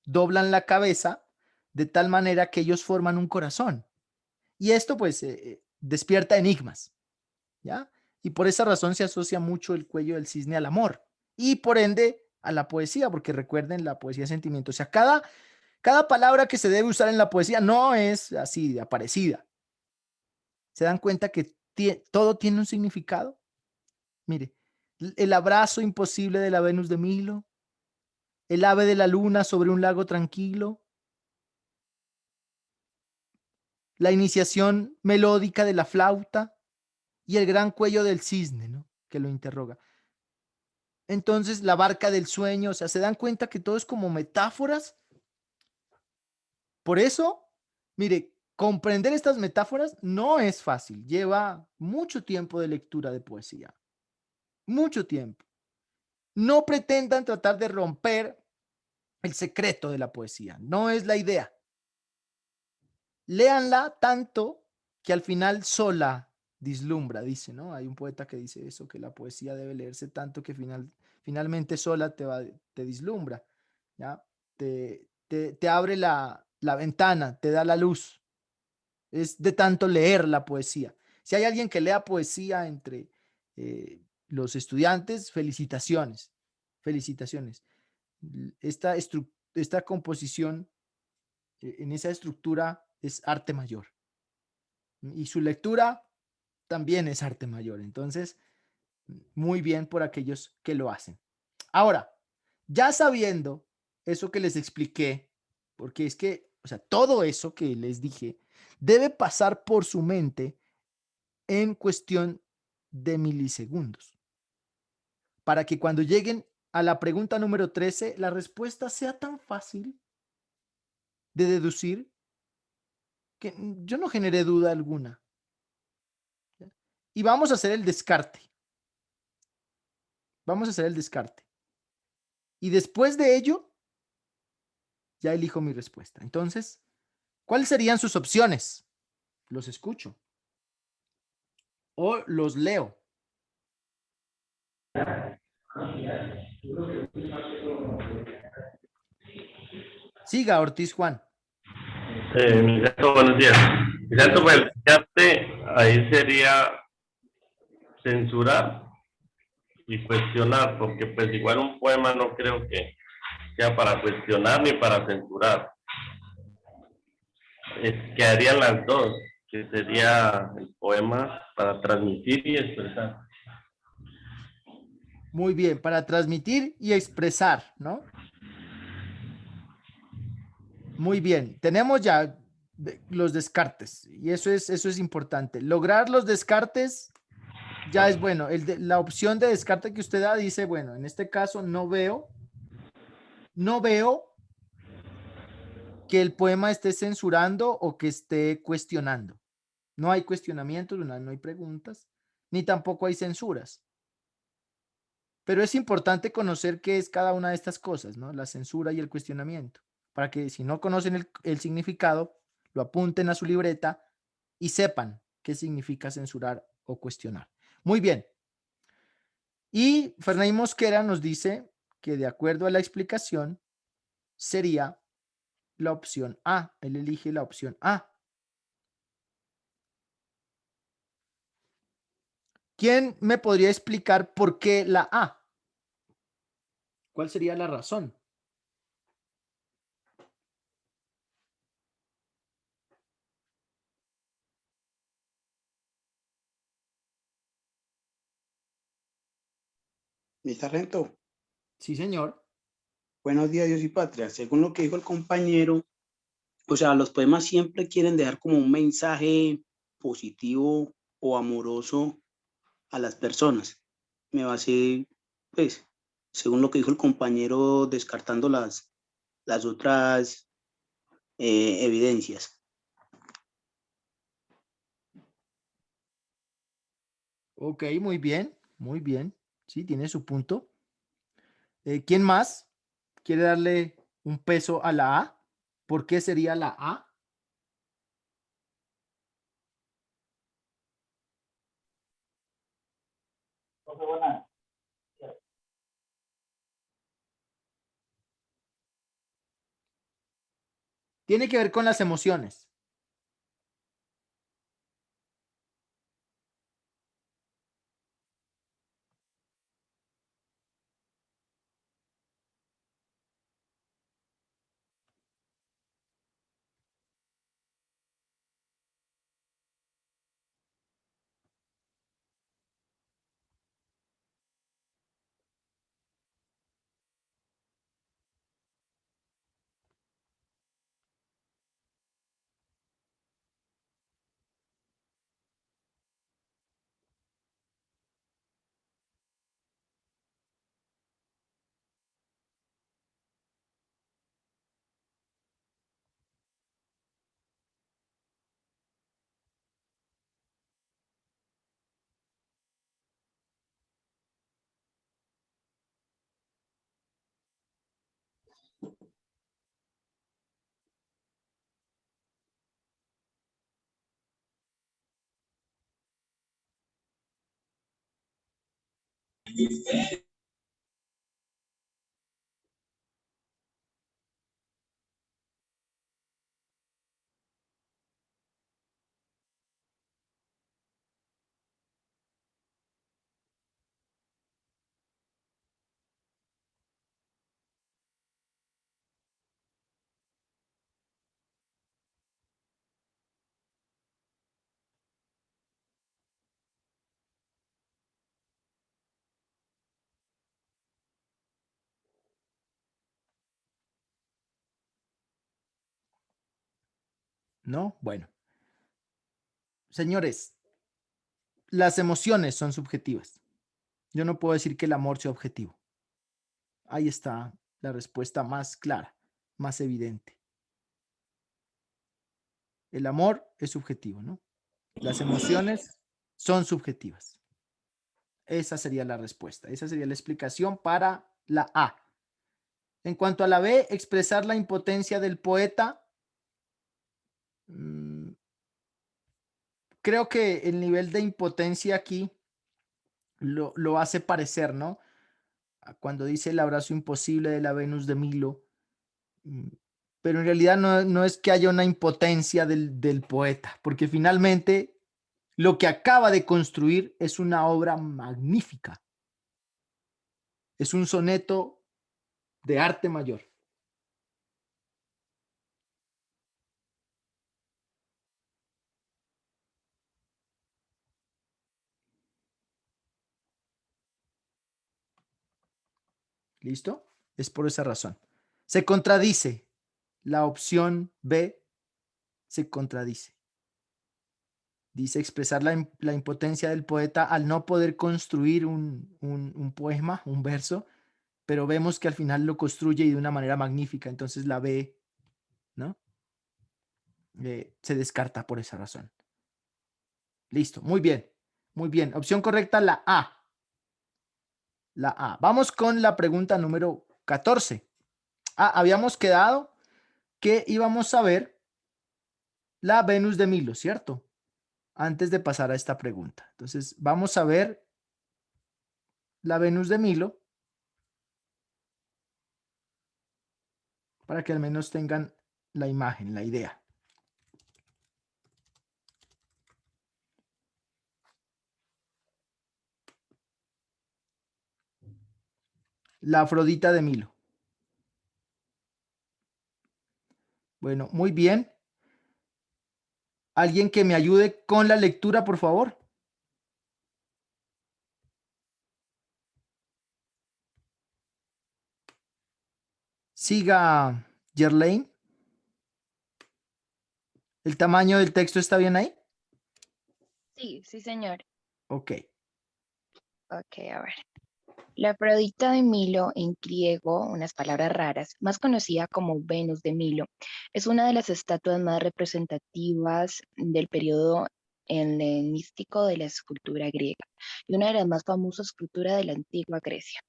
doblan la cabeza de tal manera que ellos forman un corazón. Y esto pues despierta enigmas, ¿ya? Y por esa razón se asocia mucho el cuello del cisne al amor y por ende a la poesía, porque recuerden, la poesía es sentimiento. O sea, cada palabra que se debe usar en la poesía no es así de aparecida. Se dan cuenta que todo tiene un significado. Mire, el abrazo imposible de la Venus de Milo, el ave de la luna sobre un lago tranquilo, la iniciación melódica de la flauta y el gran cuello del cisne, ¿no? Que lo interroga. Entonces, la barca del sueño, o sea, ¿se dan cuenta que todo es como metáforas? Por eso, mire, comprender estas metáforas no es fácil, lleva mucho tiempo de lectura de poesía, mucho tiempo. No pretendan tratar de romper el secreto de la poesía, no es la idea. Léanla tanto que al final sola vislumbra, dice, ¿no? Hay un poeta que dice eso, que la poesía debe leerse tanto que finalmente sola te vislumbra, ¿ya? Te abre la ventana, te da la luz. Es de tanto leer la poesía. Si hay alguien que lea poesía entre los estudiantes, felicitaciones, felicitaciones. Esta composición en esa estructura es arte mayor. Y su lectura también es arte mayor. Entonces, muy bien por aquellos que lo hacen. Ahora, ya sabiendo eso que les expliqué, porque es que, o sea, todo eso que les dije debe pasar por su mente en cuestión de milisegundos, para que cuando lleguen a la pregunta número 13, la respuesta sea tan fácil de deducir que yo no generé duda alguna. Y vamos a hacer el descarte. Vamos a hacer el descarte. Y después de ello, ya elijo mi respuesta. Entonces, ¿cuáles serían sus opciones? Los escucho o los leo. Siga, Ortiz Juan. Misato, buenos días. Misato, pues el descarte ahí sería censurar y cuestionar, porque pues igual un poema no creo que sea para cuestionar ni para censurar. Quedarían las dos, que sería el poema para transmitir y expresar. Muy bien, para transmitir y expresar, ¿no? Muy bien, tenemos ya los descartes y eso es importante. Lograr los descartes ya es bueno. La opción de descarte que usted da dice, bueno, en este caso no veo que el poema esté censurando o que esté cuestionando. No hay cuestionamientos, no hay preguntas, ni tampoco hay censuras. Pero es importante conocer qué es cada una de estas cosas, ¿no? La censura y el cuestionamiento, para que si no conocen el significado, lo apunten a su libreta y sepan qué significa censurar o cuestionar. Muy bien. Y Fernay Mosquera nos dice que de acuerdo a la explicación sería la opción A. Él elige la opción A. ¿Quién me podría explicar por qué la A? ¿Cuál sería la razón? Mi sargento, Sí, señor. buenos días, Dios y patria. Según lo que dijo el compañero, o sea, los poemas siempre quieren dejar como un mensaje positivo o amoroso a las personas. Me basé, pues, según lo que dijo el compañero, descartando las otras evidencias. Ok, muy bien, muy bien. Sí, tiene su punto. ¿Quién más quiere darle un peso a la A? ¿Por qué sería la A? Tiene que ver con las emociones. ¿No? Bueno. Señores, las emociones son subjetivas. Yo no puedo decir que el amor sea objetivo. Ahí está la respuesta más clara, más evidente. El amor es subjetivo, ¿no? Las emociones son subjetivas. Esa sería la respuesta. Esa sería la explicación para la A. En cuanto a la B, expresar la impotencia del poeta. Creo que el nivel de impotencia aquí lo hace parecer, ¿no? Cuando dice el abrazo imposible de la Venus de Milo. Pero en realidad no es que haya una impotencia del poeta, porque finalmente lo que acaba de construir es una obra magnífica. Es un soneto de arte mayor. ¿Listo? Es por esa razón. Se contradice. La opción B se contradice. Dice expresar la impotencia del poeta al no poder construir un poema, un verso, pero vemos que al final lo construye y de una manera magnífica. Entonces la B, ¿no? Se descarta por esa razón. Listo, muy bien. Muy bien. Opción correcta, la A. La A. Vamos con la pregunta número 14. Habíamos quedado que íbamos a ver la Venus de Milo, ¿cierto? Antes de pasar a esta pregunta. Entonces, vamos a ver la Venus de Milo para que al menos tengan la imagen, la idea. La Afrodita de Milo. Bueno, muy bien. ¿Alguien que me ayude con la lectura, por favor? Siga, Yerlain. ¿El tamaño del texto está bien ahí? Sí, sí, señor. Ok. Ok, a ver. La Afrodita de Milo en griego, unas palabras raras, más conocida como Venus de Milo, es una de las estatuas más representativas del periodo helenístico de la escultura griega y una de las más famosas esculturas de la antigua Grecia.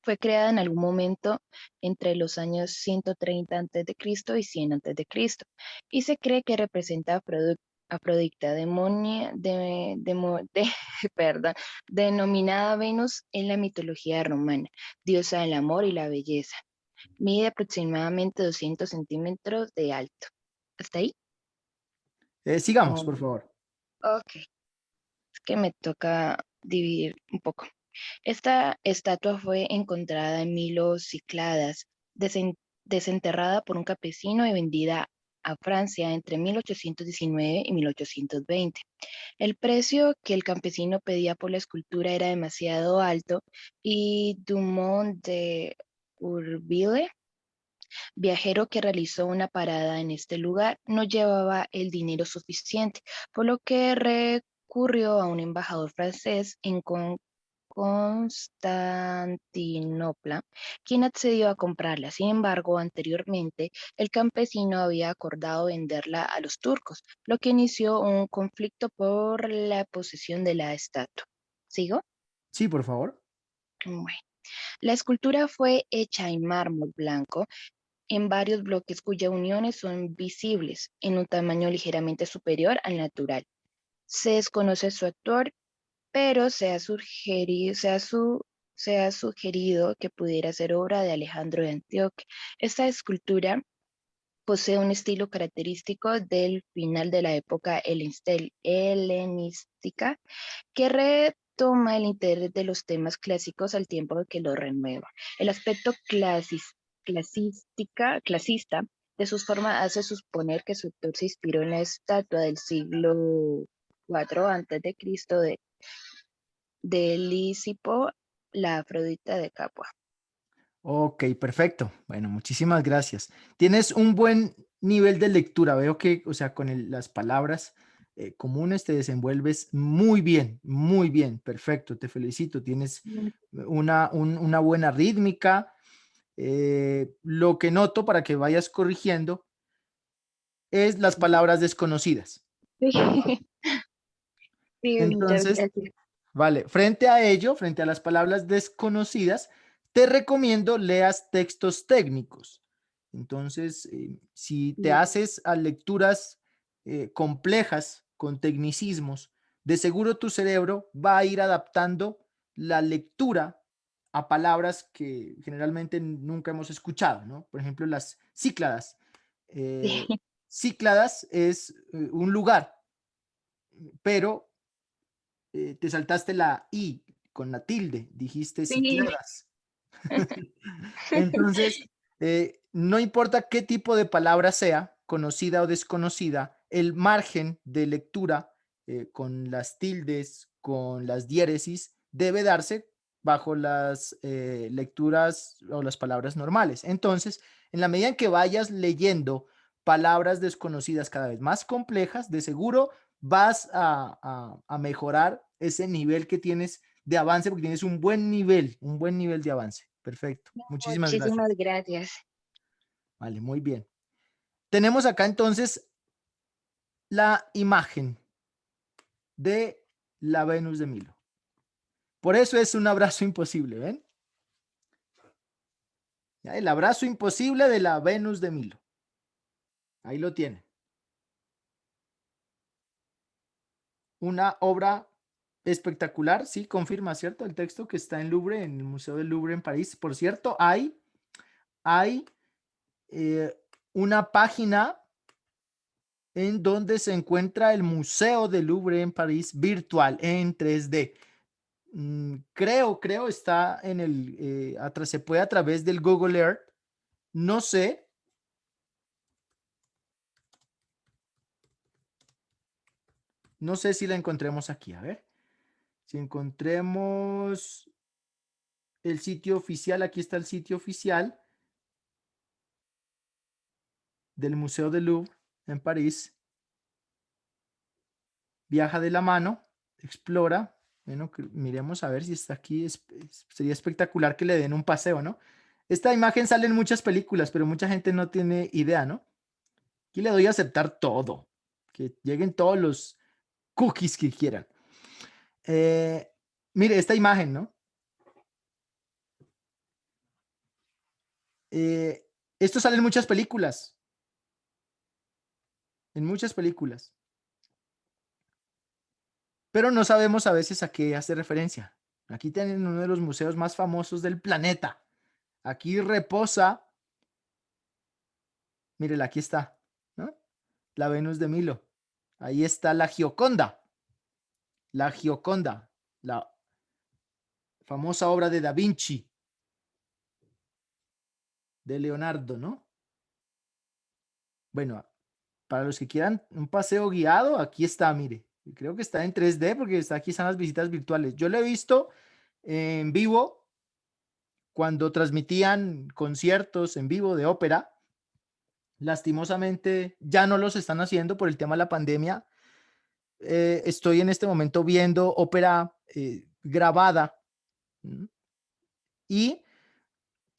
Fue creada en algún momento entre los años 130 a.C. y 100 a.C. y se cree que representa a Afrodita, perdón, denominada Venus en la mitología romana, diosa del amor y la belleza. Mide aproximadamente 200 centímetros de alto. ¿Hasta ahí? Sigamos, Oh, por favor. ok, es que me toca dividir un poco. Esta estatua fue encontrada en Milo Cícladas, desenterrada por un campesino y vendida a Francia entre 1819 y 1820. El precio que el campesino pedía por la escultura era demasiado alto y Dumont de Urville, viajero que realizó una parada en este lugar, no llevaba el dinero suficiente, por lo que recurrió a un embajador francés en Constantinopla, quien accedió a comprarla. Sin embargo, anteriormente, el campesino había acordado venderla a los turcos, lo que inició un conflicto por la posesión de la estatua. ¿Sigo? Sí, por favor. Bueno, la escultura fue hecha en mármol blanco en varios bloques cuyas uniones son visibles en un tamaño ligeramente superior al natural. Se desconoce su autor pero se ha sugerido que pudiera ser obra de Alejandro de Antioquia. Esta escultura posee un estilo característico del final de la época helenística, que retoma el interés de los temas clásicos al tiempo que los renueva. El aspecto clasista de sus formas hace suponer que su autor se inspiró en la estatua del siglo IV a.C. de Lisipo, la Afrodita de Capua. Ok, perfecto. Bueno, muchísimas gracias. Tienes un buen nivel de lectura. Veo que, o sea, con las palabras comunes te desenvuelves muy bien, muy bien. Perfecto, te felicito. Tienes una buena rítmica. Lo que noto para que vayas corrigiendo es las palabras desconocidas. Sí, sí, muchas Entonces, gracias. vale, frente a ello, frente a las palabras desconocidas, te recomiendo leas textos técnicos. Entonces, si te haces a lecturas complejas con tecnicismos, de seguro tu cerebro va a ir adaptando la lectura a palabras que generalmente nunca hemos escuchado, ¿no? Por ejemplo, las cícladas. Cícladas es un lugar, pero te saltaste la I con la tilde, dijiste Sí, Cícladas. Entonces, no importa qué tipo de palabra sea, conocida o desconocida, el margen de lectura con las tildes, con las diéresis, debe darse bajo las lecturas o las palabras normales. Entonces, en la medida en que vayas leyendo palabras desconocidas cada vez más complejas, de seguro vas a mejorar ese nivel que tienes de avance, porque tienes un buen nivel de avance. Perfecto. Muchísimas gracias. muchísimas gracias. Vale, muy bien. Tenemos acá entonces la imagen de la Venus de Milo. Por eso es un abrazo imposible, ¿ven? ¿Ya? El abrazo imposible de la Venus de Milo. Ahí lo tienen. Una obra espectacular, sí, confirma, ¿cierto? El texto que está en Louvre, en el Museo del Louvre en París. Por cierto, hay una página en donde se encuentra el Museo del Louvre en París virtual en 3D. Creo está en se puede a través del Google Earth. No sé. No sé si la encontremos aquí. A ver. Si encontremos el sitio oficial, aquí está el sitio oficial del Museo del Louvre en París. Viaja de la mano, explora. Bueno, miremos a ver si está aquí. Sería espectacular que le den un paseo, ¿no? Esta imagen sale en muchas películas, pero mucha gente no tiene idea, ¿no? Aquí le doy a aceptar todo. Que lleguen todos los cookies que quieran. Mire, esta imagen, ¿no? Esto sale en muchas películas. En muchas películas. Pero no sabemos a veces a qué hace referencia. Aquí tienen uno de los museos más famosos del planeta. Aquí reposa. Mírela, aquí está, ¿no? La Venus de Milo. Ahí está la Gioconda. La Gioconda, la famosa obra de Da Vinci, de Leonardo, ¿no? Bueno, para los que quieran un paseo guiado, aquí está, mire. Creo que está en 3D porque aquí están las visitas virtuales. Yo lo he visto en vivo cuando transmitían conciertos en vivo de ópera. Lastimosamente ya no los están haciendo por el tema de la pandemia. Estoy en este momento viendo ópera grabada y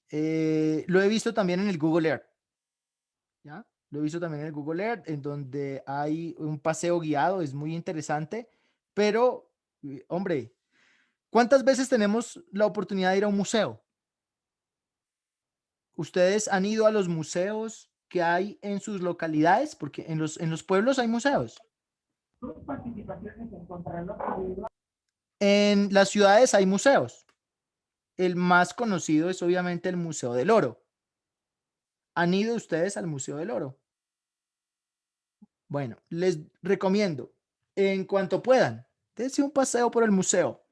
lo he visto también en el Google Earth. ¿Ya? Lo he visto también en el Google Earth, en donde hay un paseo guiado, es muy interesante, pero, hombre, ¿cuántas veces tenemos la oportunidad de ir a un museo? ¿Ustedes han ido a los museos que hay en sus localidades? Porque en los pueblos hay museos. En las ciudades hay museos. El más conocido es obviamente el Museo del Oro. ¿Han ido ustedes al Museo del Oro? Bueno, les recomiendo, en cuanto puedan, dense un paseo por el museo.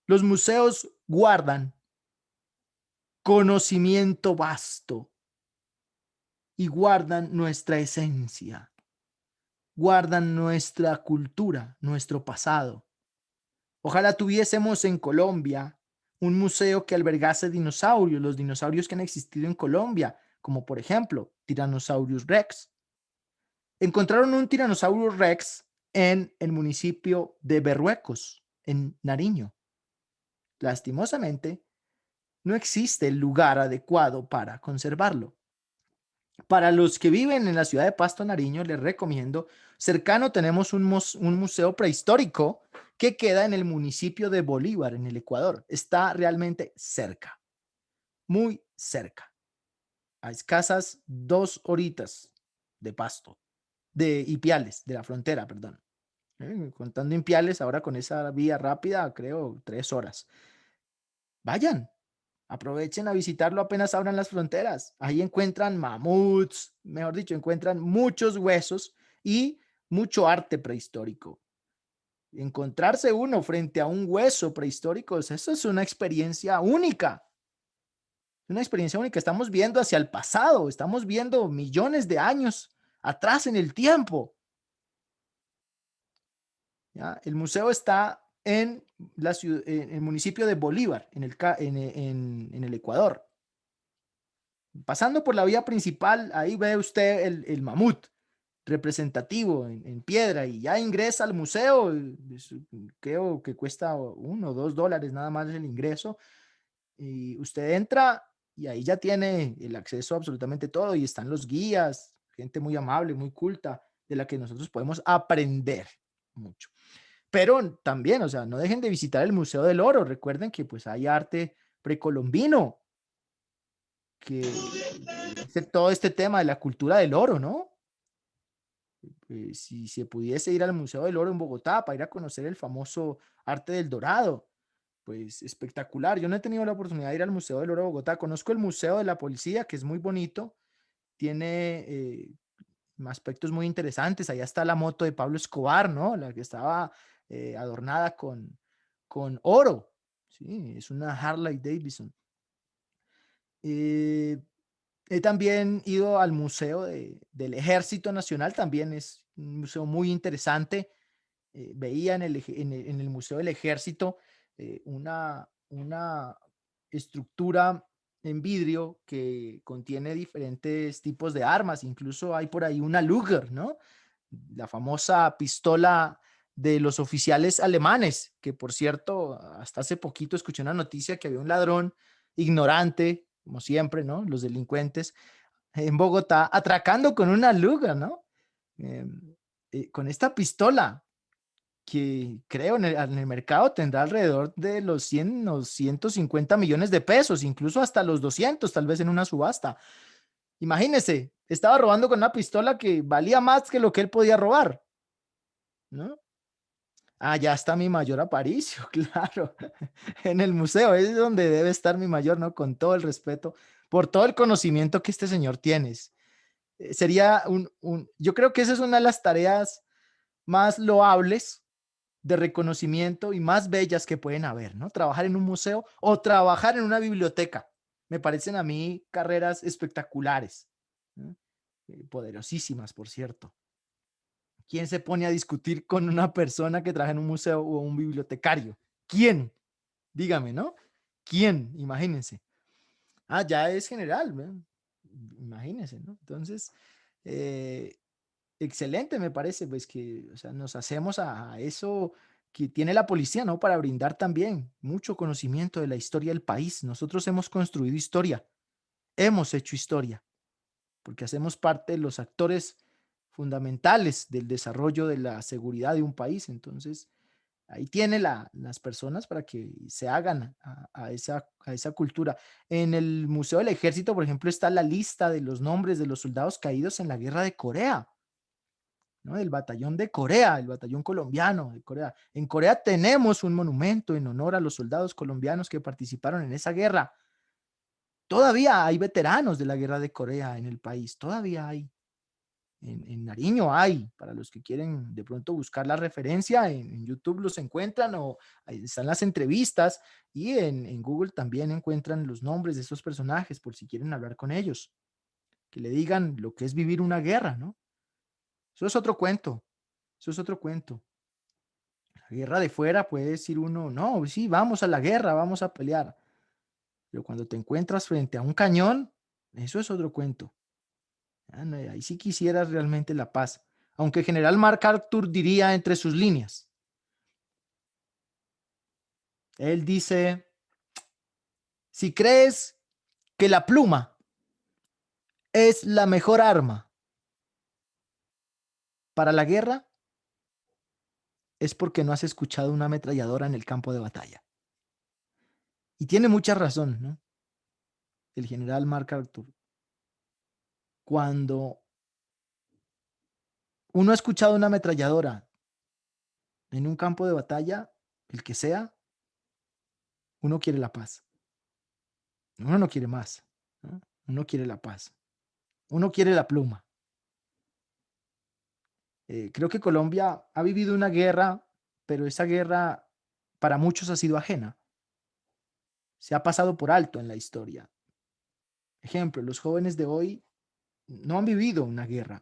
Los museos guardan conocimiento vasto y guardan nuestra esencia, guardan nuestra cultura, nuestro pasado. Ojalá tuviésemos en Colombia un museo que albergase dinosaurios, los dinosaurios que han existido en Colombia, como por ejemplo Tyrannosaurus Rex. Encontraron un Tyrannosaurus Rex en el municipio de Berruecos, en Nariño. Lastimosamente, no existe el lugar adecuado para conservarlo. Para los que viven en la ciudad de Pasto, Nariño, les recomiendo, cercano tenemos un museo prehistórico que queda en el municipio de Bolívar, en el Ecuador. Está realmente cerca, muy cerca, a escasas 2 horitas de Pasto, de Ipiales, de la frontera, perdón. Contando Ipiales, ahora con esa vía rápida, creo 3 horas. Vayan, aprovechen a visitarlo apenas abran las fronteras. Ahí encuentran mamuts, mejor dicho, encuentran muchos huesos y mucho arte prehistórico. Encontrarse uno frente a un hueso prehistórico, eso es una experiencia única. Una experiencia única. Estamos viendo hacia el pasado, estamos viendo millones de años atrás en el tiempo. ¿Ya? El museo está en el municipio de Bolívar, en el Ecuador. Pasando por la vía principal, ahí ve usted el mamut representativo en piedra y ya ingresa al museo. Creo que cuesta $1 o $2 nada más el ingreso. Y usted entra y ahí ya tiene el acceso a absolutamente todo y están los guías, gente muy amable, muy culta, de la que nosotros podemos aprender mucho. Pero también, o sea, no dejen de visitar el Museo del Oro. Recuerden que pues hay arte precolombino, que todo este tema de la cultura del oro, ¿no? Si se pudiese ir al Museo del Oro en Bogotá para ir a conocer el famoso arte del dorado, pues espectacular. Yo no he tenido la oportunidad de ir al Museo del Oro de Bogotá. Conozco el Museo de la Policía, que es muy bonito. Tiene aspectos muy interesantes. Allá está la moto de Pablo Escobar, ¿no? La que estaba adornada con oro. Sí, es una Harley Davidson. He también ido al Museo del Ejército Nacional, también es un museo muy interesante. Veía en el Museo del Ejército una estructura en vidrio que contiene diferentes tipos de armas, incluso hay por ahí una Luger, ¿no? La famosa pistola de los oficiales alemanes, que por cierto, hasta hace poquito escuché una noticia que había un ladrón ignorante, como siempre, ¿no? Los delincuentes en Bogotá atracando con una Luger, ¿no? Con esta pistola que creo en el mercado tendrá alrededor de los 100 o 150 millones de pesos, incluso hasta los 200, tal vez en una subasta. Imagínese, estaba robando con una pistola que valía más que lo que él podía robar, ¿no? Ah, ya está mi mayor Aparicio, claro, en el museo, es donde debe estar mi mayor, ¿no? Con todo el respeto, por todo el conocimiento que este señor tiene. Sería yo creo que esa es una de las tareas más loables de reconocimiento y más bellas que pueden haber, ¿no? Trabajar en un museo o trabajar en una biblioteca. Me parecen a mí carreras espectaculares, ¿no? Poderosísimas, por cierto. ¿Quién se pone a discutir con una persona que trabaja en un museo o un bibliotecario? ¿Quién? Dígame, ¿no? ¿Quién? Imagínense. Ah, ya es general, ¿no? Imagínense, ¿no? Entonces, excelente me parece, pues que, o sea, nos hacemos a eso que tiene la policía, ¿no? Para brindar también mucho conocimiento de la historia del país. Nosotros hemos construido historia, hemos hecho historia, porque hacemos parte de los actores fundamentales del desarrollo de la seguridad de un país. Entonces, ahí tiene las personas para que se hagan a esa cultura. En el Museo del Ejército, por ejemplo, está la lista de los nombres de los soldados caídos en la Guerra de Corea. ¿no? Del batallón de Corea, el batallón colombiano de Corea. En Corea tenemos un monumento en honor a los soldados colombianos que participaron en esa guerra. Todavía hay veteranos de la guerra de Corea en el país, todavía hay. En Nariño hay, para los que quieren de pronto buscar la referencia, en YouTube los encuentran o ahí están las entrevistas y en Google también encuentran los nombres de esos personajes por si quieren hablar con ellos, que le digan lo que es vivir una guerra, ¿no? Eso es otro cuento, eso es otro cuento. La guerra de fuera puede decir uno, no, sí, vamos a la guerra, vamos a pelear, pero cuando te encuentras frente a un cañón, eso es otro cuento. Ah, no, ahí sí quisieras realmente la paz. Aunque General MacArthur diría entre sus líneas. Él dice, si crees que la pluma es la mejor arma para la guerra, es porque no has escuchado una ametralladora en el campo de batalla. Y tiene mucha razón, ¿no? El general MacArthur. Cuando uno ha escuchado una ametralladora en un campo de batalla, el que sea, uno quiere la paz. Uno no quiere más, ¿no? Uno quiere la paz. Uno quiere la pluma. Creo que Colombia ha vivido una guerra, pero esa guerra para muchos ha sido ajena. Se ha pasado por alto en la historia. Ejemplo, los jóvenes de hoy no han vivido una guerra,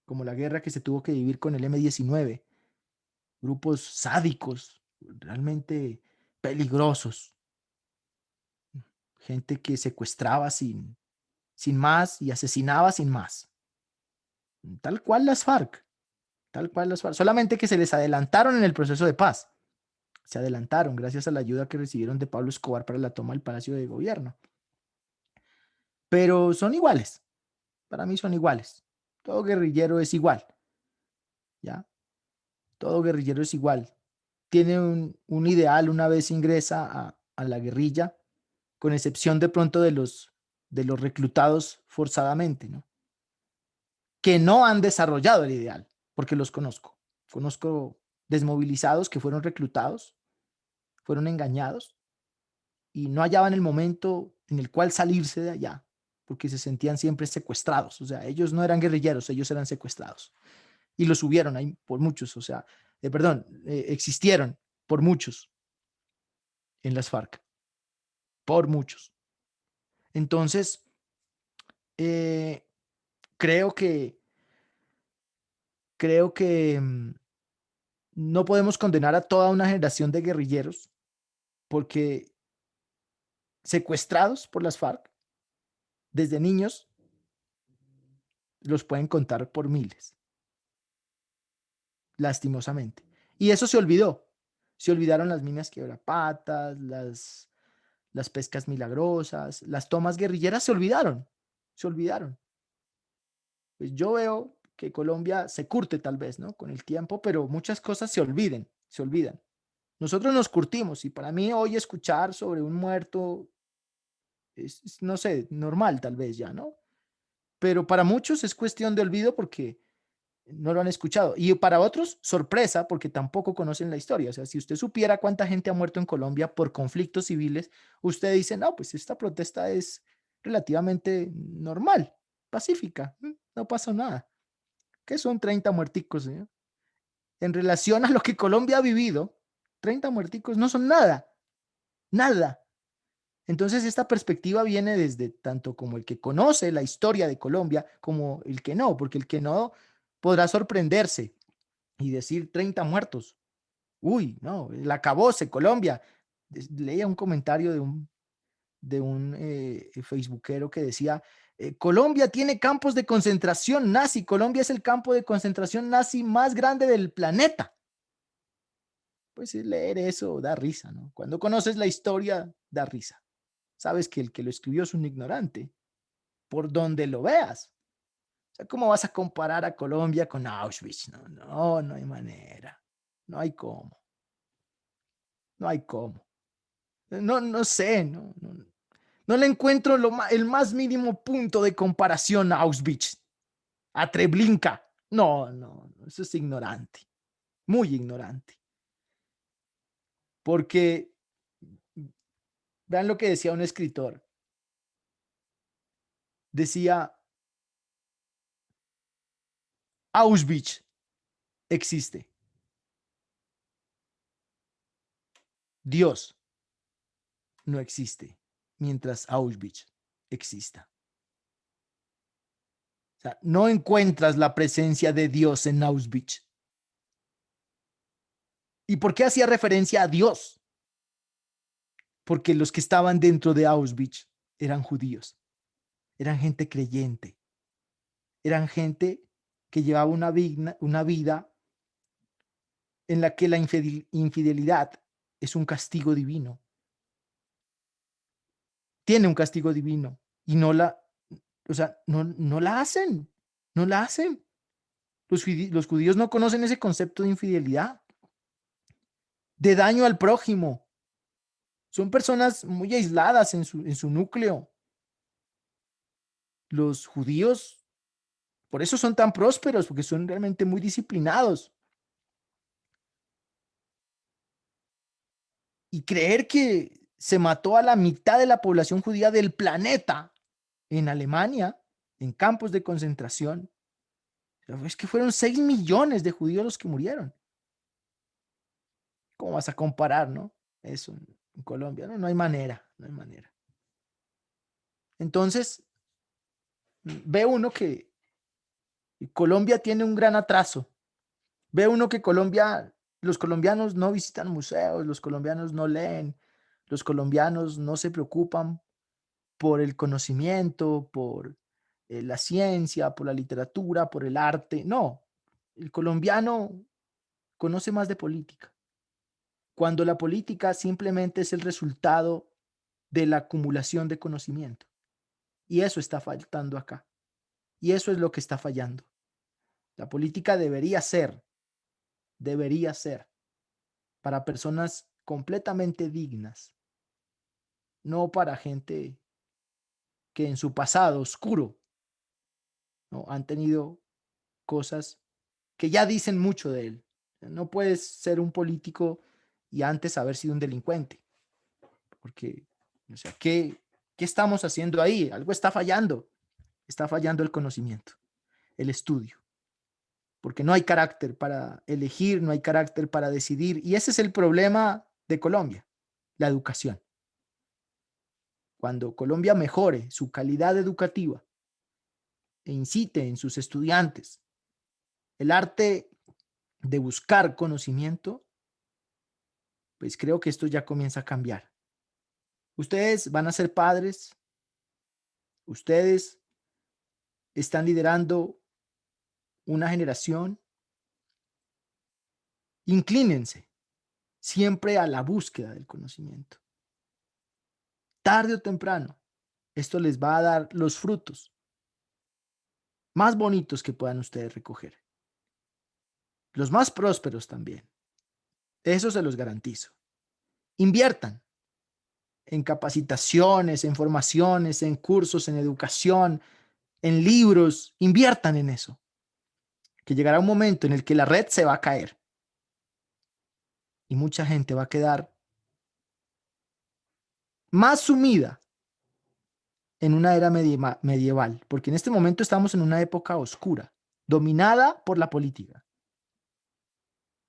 como la guerra que se tuvo que vivir con el M-19. Grupos sádicos, realmente peligrosos. Gente que secuestraba sin más y asesinaba sin más. Tal cual las FARC. Tal cual las FARC. Solamente que se les adelantaron en el proceso de paz. Se adelantaron gracias a la ayuda que recibieron de Pablo Escobar para la toma del Palacio de Gobierno. Pero son iguales. Para mí son iguales. Todo guerrillero es igual. ¿Ya? Todo guerrillero es igual. Tiene un ideal una vez ingresa a la guerrilla, con excepción de pronto de los reclutados forzadamente, ¿no? Que no han desarrollado el ideal, porque los conozco. Conozco desmovilizados que fueron reclutados, fueron engañados y no hallaban el momento en el cual salirse de allá, porque se sentían siempre secuestrados. O sea, ellos no eran guerrilleros, ellos eran secuestrados. Y los hubieron ahí por muchos, o sea, existieron por muchos en las FARC, por muchos. Entonces, creo que no podemos condenar a toda una generación de guerrilleros porque secuestrados por las FARC desde niños los pueden contar por miles, lastimosamente. Y eso se olvidó. Se olvidaron las minas quiebrapatas, las pescas milagrosas, las tomas guerrilleras se olvidaron. Se olvidaron. Pues yo veo que Colombia se curte tal vez, ¿no? Con el tiempo, pero muchas cosas se olvidan. Nosotros nos curtimos y para mí hoy escuchar sobre un muerto es, no sé, normal tal vez ya, ¿no? Pero para muchos es cuestión de olvido porque no lo han escuchado. Y para otros, sorpresa, porque tampoco conocen la historia. O sea, si usted supiera cuánta gente ha muerto en Colombia por conflictos civiles, usted dice, no, pues esta protesta es relativamente normal, pacífica, no pasó nada. ¿Qué son 30 muerticos? En relación a lo que Colombia ha vivido, 30 muerticos no son nada, nada. Entonces esta perspectiva viene desde tanto como el que conoce la historia de Colombia como el que no, porque el que no podrá sorprenderse y decir 30 muertos. Uy, no, el acabose Colombia. Leía un comentario de un facebookero que decía, Colombia tiene campos de concentración nazi, Colombia es el campo de concentración nazi más grande del planeta. Pues leer eso da risa, ¿no? Cuando conoces la historia, da risa. Sabes que el que lo escribió es un ignorante, por donde lo veas. O sea, ¿cómo vas a comparar a Colombia con Auschwitz? No hay manera. No hay cómo. No hay cómo. No sé, no le encuentro el más mínimo punto de comparación a Auschwitz, a Treblinka. No, no, no, eso es ignorante, muy ignorante. Porque vean lo que decía un escritor. Decía, Auschwitz existe. Dios no existe mientras Auschwitz exista. O sea, no encuentras la presencia de Dios en Auschwitz. ¿Y por qué hacía referencia a Dios? Porque los que estaban dentro de Auschwitz eran judíos, eran gente creyente, eran gente que llevaba una vida en la que la infidelidad es un castigo divino. Tiene un castigo divino y no la hacen, no la hacen. Los judíos no conocen ese concepto de infidelidad, de daño al prójimo. Son personas muy aisladas en su núcleo. Los judíos, por eso son tan prósperos, porque son realmente muy disciplinados. Y creer que se mató a la mitad de la población judía del planeta en Alemania, en campos de concentración, es que fueron 6 millones de judíos los que murieron. ¿Cómo vas a comparar, no? Eso en Colombia, no hay manera, no hay manera. Entonces, ve uno que Colombia tiene un gran atraso. Ve uno que los colombianos no visitan museos, los colombianos no leen, los colombianos no se preocupan por el conocimiento, por la ciencia, por la literatura, por el arte. No, el colombiano conoce más de política, cuando la política simplemente es el resultado de la acumulación de conocimiento. Y eso está faltando acá. Y eso es lo que está fallando. La política debería ser para personas completamente dignas, no para gente que en su pasado oscuro, ¿no?, han tenido cosas que ya dicen mucho de él. No puedes ser un político y antes haber sido un delincuente, porque, o sea, ¿qué estamos haciendo ahí? Algo está fallando el conocimiento, el estudio, porque no hay carácter para elegir, no hay carácter para decidir, y ese es el problema de Colombia, la educación. Cuando Colombia mejore su calidad educativa e incite en sus estudiantes el arte de buscar conocimiento, pues creo que esto ya comienza a cambiar. Ustedes van a ser padres, ustedes están liderando una generación. Inclínense siempre a la búsqueda del conocimiento. Tarde o temprano, esto les va a dar los frutos más bonitos que puedan ustedes recoger. Los más prósperos también. Eso se los garantizo. Inviertan en capacitaciones, en formaciones, en cursos, en educación, en libros. Inviertan en eso. Que llegará un momento en el que la red se va a caer. Y mucha gente va a quedar más sumida en una era medieval, porque en este momento estamos en una época oscura, dominada por la política.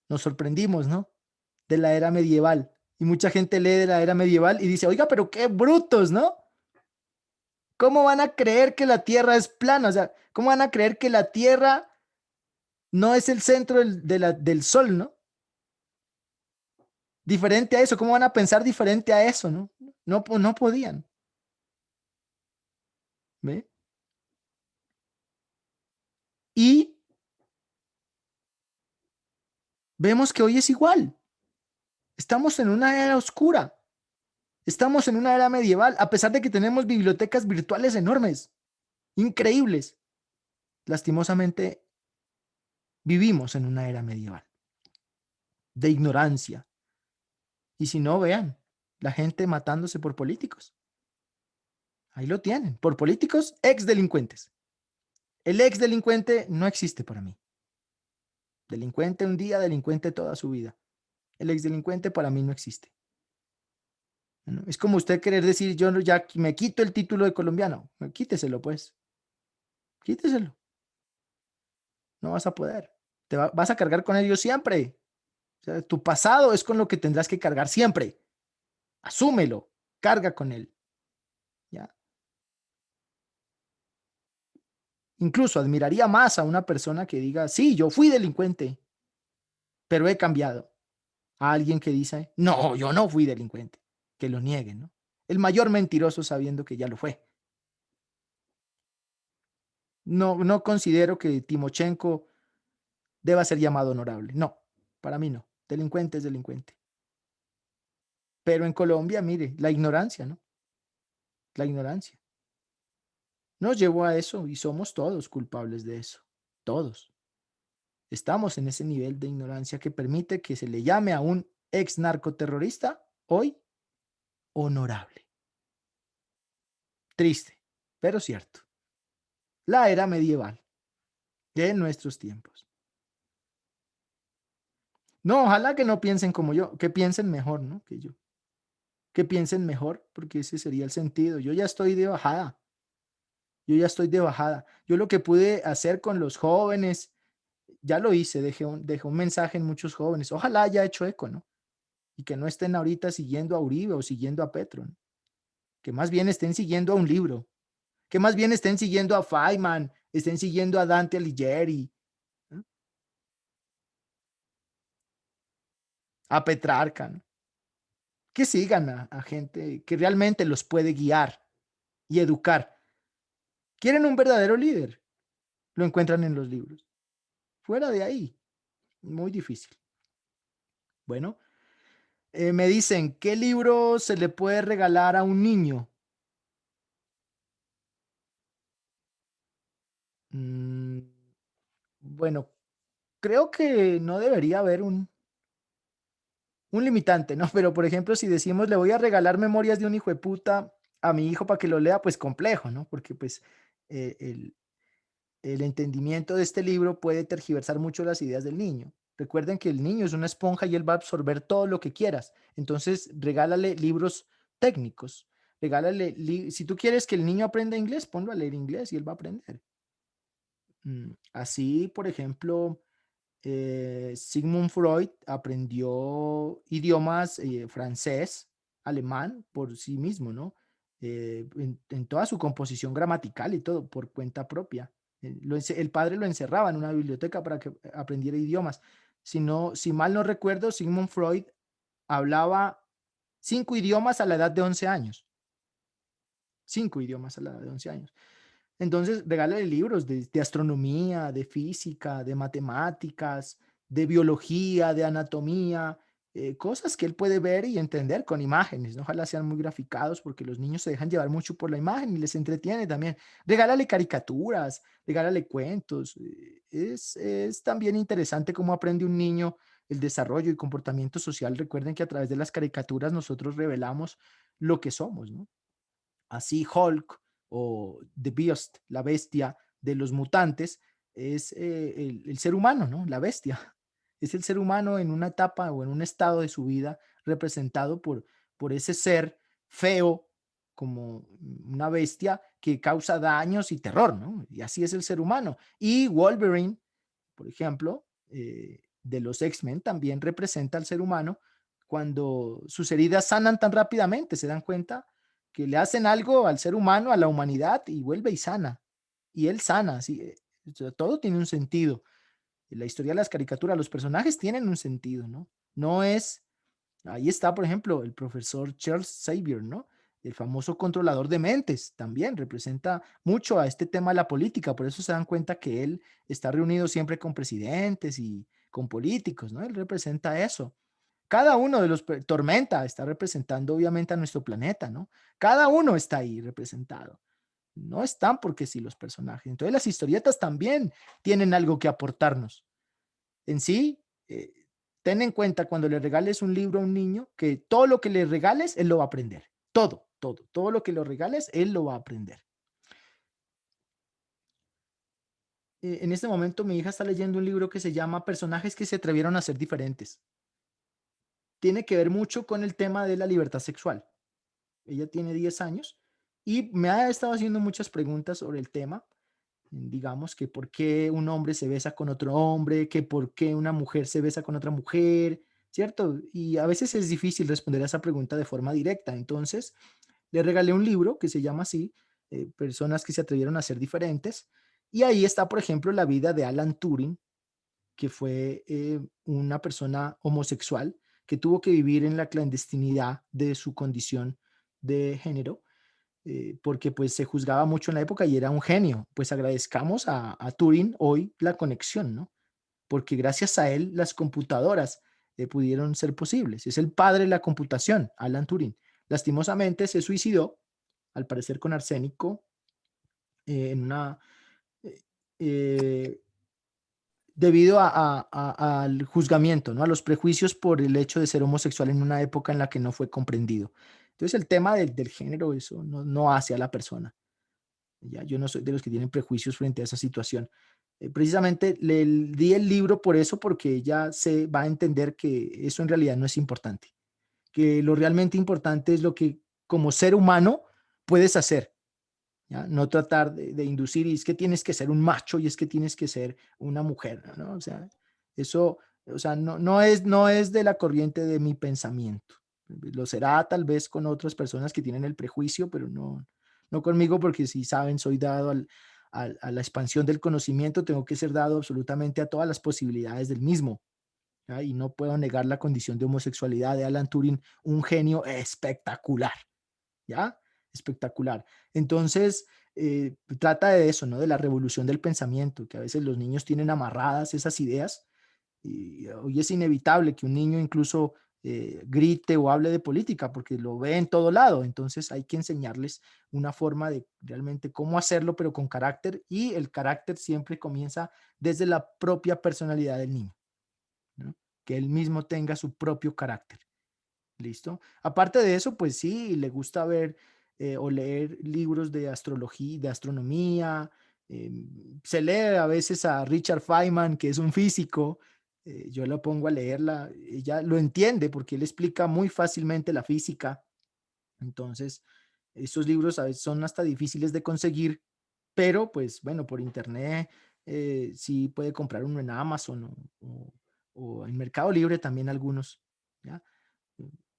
Nos sorprendimos, ¿no?, de la era medieval. Y mucha gente lee de la era medieval y dice, oiga, pero qué brutos, ¿no? ¿Cómo van a creer que la Tierra es plana? O sea, ¿cómo van a creer que la Tierra no es el centro del Sol, ¿no? Diferente a eso, ¿cómo van a pensar diferente a eso, no? No podían. ¿Ve? Y vemos que hoy es igual. Estamos en una era oscura. Estamos en una era medieval, a pesar de que tenemos bibliotecas virtuales enormes, increíbles. Lastimosamente, vivimos en una era medieval de ignorancia. Y si no, vean, la gente matándose por políticos. Ahí lo tienen, por políticos ex delincuentes. El ex delincuente no existe para mí. Delincuente un día, delincuente toda su vida. El exdelincuente para mí no existe. ¿No? Es como usted querer decir, yo ya me quito el título de colombiano. Quíteselo, pues. Quíteselo. No vas a poder. Vas a cargar con ellos siempre. O sea, tu pasado es con lo que tendrás que cargar siempre. Asúmelo. Carga con él. ¿Ya? Incluso admiraría más a una persona que diga, sí, yo fui delincuente, pero he cambiado. A alguien que dice, no, yo no fui delincuente. Que lo nieguen, ¿no? El mayor mentiroso sabiendo que ya lo fue. No considero que Timochenko deba ser llamado honorable. No, para mí no. Delincuente es delincuente. Pero en Colombia, mire, la ignorancia, ¿no? La ignorancia. Nos llevó a eso y somos todos culpables de eso. Todos. Estamos en ese nivel de ignorancia que permite que se le llame a un ex narcoterrorista hoy honorable. Triste, pero cierto. La era medieval de nuestros tiempos. No, ojalá que no piensen como yo, que piensen mejor, ¿no? Que yo. Que piensen mejor, porque ese sería el sentido. Yo ya estoy de bajada. Yo ya estoy de bajada. Yo lo que pude hacer con los jóvenes, ya lo hice, dejé un mensaje en muchos jóvenes. Ojalá haya hecho eco, ¿no? Y que no estén ahorita siguiendo a Uribe o siguiendo a Petro, ¿no? Que más bien estén siguiendo a un libro. Que más bien estén siguiendo a Feynman, estén siguiendo a Dante Alighieri, ¿no? A Petrarca, ¿no? Que sigan a gente que realmente los puede guiar y educar. ¿Quieren un verdadero líder? Lo encuentran en los libros. Fuera de ahí, muy difícil. Bueno, me dicen, ¿qué libro se le puede regalar a un niño? Mm, bueno, creo que no debería haber un limitante, ¿no? Pero, por ejemplo, si decimos, le voy a regalar Memorias de un hijo de puta a mi hijo para que lo lea, pues complejo, ¿no? Porque, pues, eh, el, el entendimiento de este libro puede tergiversar mucho las ideas del niño. Recuerden que el niño es una esponja y él va a absorber todo lo que quieras. Entonces, regálale libros técnicos. Regálale, si tú quieres que el niño aprenda inglés, ponlo a leer inglés y él va a aprender. Así, por ejemplo, Sigmund Freud aprendió idiomas francés, alemán por sí mismo, ¿no? En toda su composición gramatical y todo, por cuenta propia. El padre lo encerraba en una biblioteca para que aprendiera idiomas. Si mal no recuerdo, Sigmund Freud hablaba 5 idiomas a la edad de 11 años. 5 idiomas a la edad de 11 años. Entonces, regálale libros de astronomía, de física, de matemáticas, de biología, de anatomía, cosas que él puede ver y entender con imágenes, ¿no? Ojalá sean muy graficados porque los niños se dejan llevar mucho por la imagen y les entretiene también. Regálale caricaturas, regálale cuentos. Es también interesante cómo aprende un niño el desarrollo y comportamiento social. Recuerden que a través de las caricaturas nosotros revelamos lo que somos, ¿no? Así Hulk o The Beast, la bestia de los mutantes, es el ser humano, ¿no? La bestia. Es el ser humano en una etapa o en un estado de su vida representado por ese ser feo como una bestia que causa daños y terror, ¿no? Y así es el ser humano. Y Wolverine, por ejemplo, de los X-Men, también representa al ser humano cuando sus heridas sanan tan rápidamente, se dan cuenta que le hacen algo al ser humano, a la humanidad, y vuelve y sana. Y él sana, ¿sí? Todo tiene un sentido. En la historia de las caricaturas, los personajes tienen un sentido, ¿no? No es, ahí está, por ejemplo, el profesor Charles Xavier, ¿no? El famoso controlador de mentes, también representa mucho a este tema de la política, por eso se dan cuenta que él está reunido siempre con presidentes y con políticos, ¿no? Él representa eso. Cada uno de los, Tormenta está representando obviamente a nuestro planeta, ¿no? Cada uno está ahí representado. No están porque sí los personajes. Entonces las historietas también tienen algo que aportarnos. En sí, ten en cuenta cuando le regales un libro a un niño que todo lo que le regales, él lo va a aprender. Todo lo que le regales, él lo va a aprender. en este momento mi hija está leyendo un libro que se llama Personajes que se atrevieron a ser diferentes. Tiene que ver mucho con el tema de la libertad sexual. Ella tiene 10 años y me ha estado haciendo muchas preguntas sobre el tema. Digamos que por qué un hombre se besa con otro hombre, que por qué una mujer se besa con otra mujer, ¿cierto? Y a veces es difícil responder a esa pregunta de forma directa. Entonces, le regalé un libro que se llama así, Personas que se atrevieron a ser diferentes. Y ahí está, por ejemplo, la vida de Alan Turing, que fue una persona homosexual que tuvo que vivir en la clandestinidad de su condición de género, porque pues se juzgaba mucho en la época y era un genio. Pues agradezcamos a Turing hoy la conexión, ¿no? Porque gracias a él las computadoras pudieron ser posibles. Es el padre de la computación, Alan Turing. Lastimosamente se suicidó, al parecer con arsénico, en una... eh, eh, debido al juzgamiento, ¿no? A los prejuicios por el hecho de ser homosexual en una época en la que no fue comprendido. Entonces el tema del género, eso no hace a la persona. Ya, yo no soy de los que tienen prejuicios frente a esa situación. Precisamente le di el libro por eso, porque ella se va a entender que eso en realidad no es importante, que lo realmente importante es lo que como ser humano puedes hacer. ¿Ya? No tratar de inducir, y es que tienes que ser un macho y es que tienes que ser una mujer, ¿no? O sea, eso, o sea, no es de la corriente de mi pensamiento. Lo será tal vez con otras personas que tienen el prejuicio, pero no conmigo, porque si saben, soy dado a la expansión del conocimiento, tengo que ser dado absolutamente a todas las posibilidades del mismo. ¿Ya? Y no puedo negar la condición de homosexualidad de Alan Turing, un genio espectacular. ¿Ya? Espectacular. Entonces, trata de eso, ¿no? De la revolución del pensamiento, que a veces los niños tienen amarradas esas ideas y hoy es inevitable que un niño incluso grite o hable de política porque lo ve en todo lado. Entonces hay que enseñarles una forma de realmente cómo hacerlo, pero con carácter, y el carácter siempre comienza desde la propia personalidad del niño, ¿no? Que él mismo tenga su propio carácter. ¿Listo? Aparte de eso, pues sí, le gusta ver o leer libros de astrología, de astronomía. Se lee a veces a Richard Feynman, que es un físico. Yo la pongo a leerla. Ella lo entiende porque él explica muy fácilmente la física. Entonces, estos libros a veces son hasta difíciles de conseguir, pero pues bueno, por internet sí puede comprar uno en Amazon o en Mercado Libre también algunos. ¿Ya?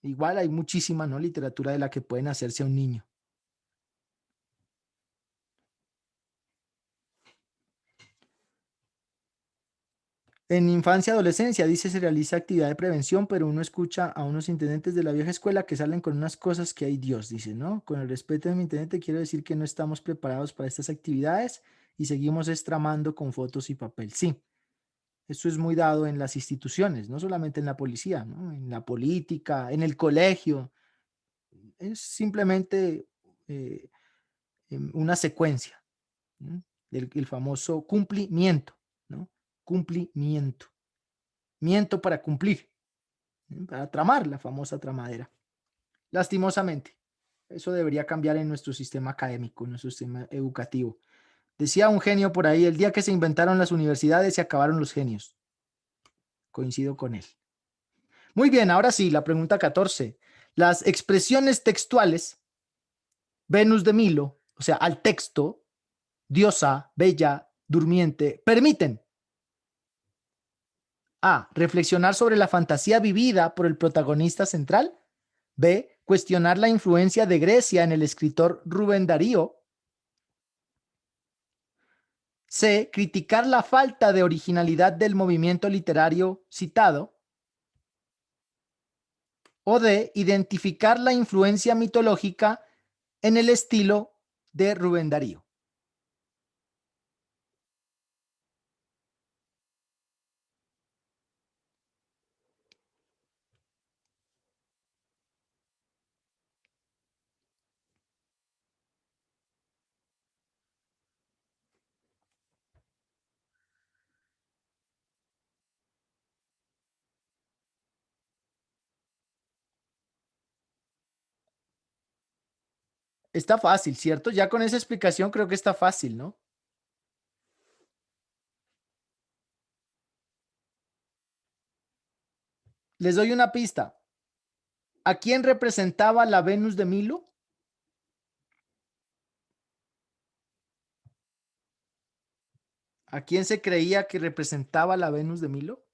Igual hay muchísima, ¿no? Literatura de la que pueden hacerse a un niño. En infancia y adolescencia, dice, se realiza actividad de prevención, pero uno escucha a unos intendentes de la vieja escuela que salen con unas cosas que hay Dios, dice, ¿no? Con el respeto de mi intendente, quiero decir que no estamos preparados para estas actividades y seguimos estramando con fotos y papel. Sí, esto es muy dado en las instituciones, no solamente en la policía, ¿no? En la política, en el colegio. Es simplemente eh, una secuencia, ¿no? El famoso cumplimiento, ¿no? Cumplimiento. Miento para cumplir, ¿no? Para tramar, la famosa tramadera. Lastimosamente, eso debería cambiar en nuestro sistema académico, en nuestro sistema educativo. Decía un genio por ahí, el día que se inventaron las universidades se acabaron los genios. Coincido con él. Muy bien, ahora sí, la pregunta 14. Las expresiones textuales, Venus de Milo, o sea, al texto, diosa, bella, durmiente, permiten: A. Reflexionar sobre la fantasía vivida por el protagonista central. B. Cuestionar la influencia de Grecia en el escritor Rubén Darío. C. Criticar la falta de originalidad del movimiento literario citado. O D. Identificar la influencia mitológica en el estilo de Rubén Darío. Está fácil, ¿cierto? Ya con esa explicación creo que está fácil, ¿no? Les doy una pista. ¿A quién representaba la Venus de Milo? ¿A quién se creía que representaba la Venus de Milo?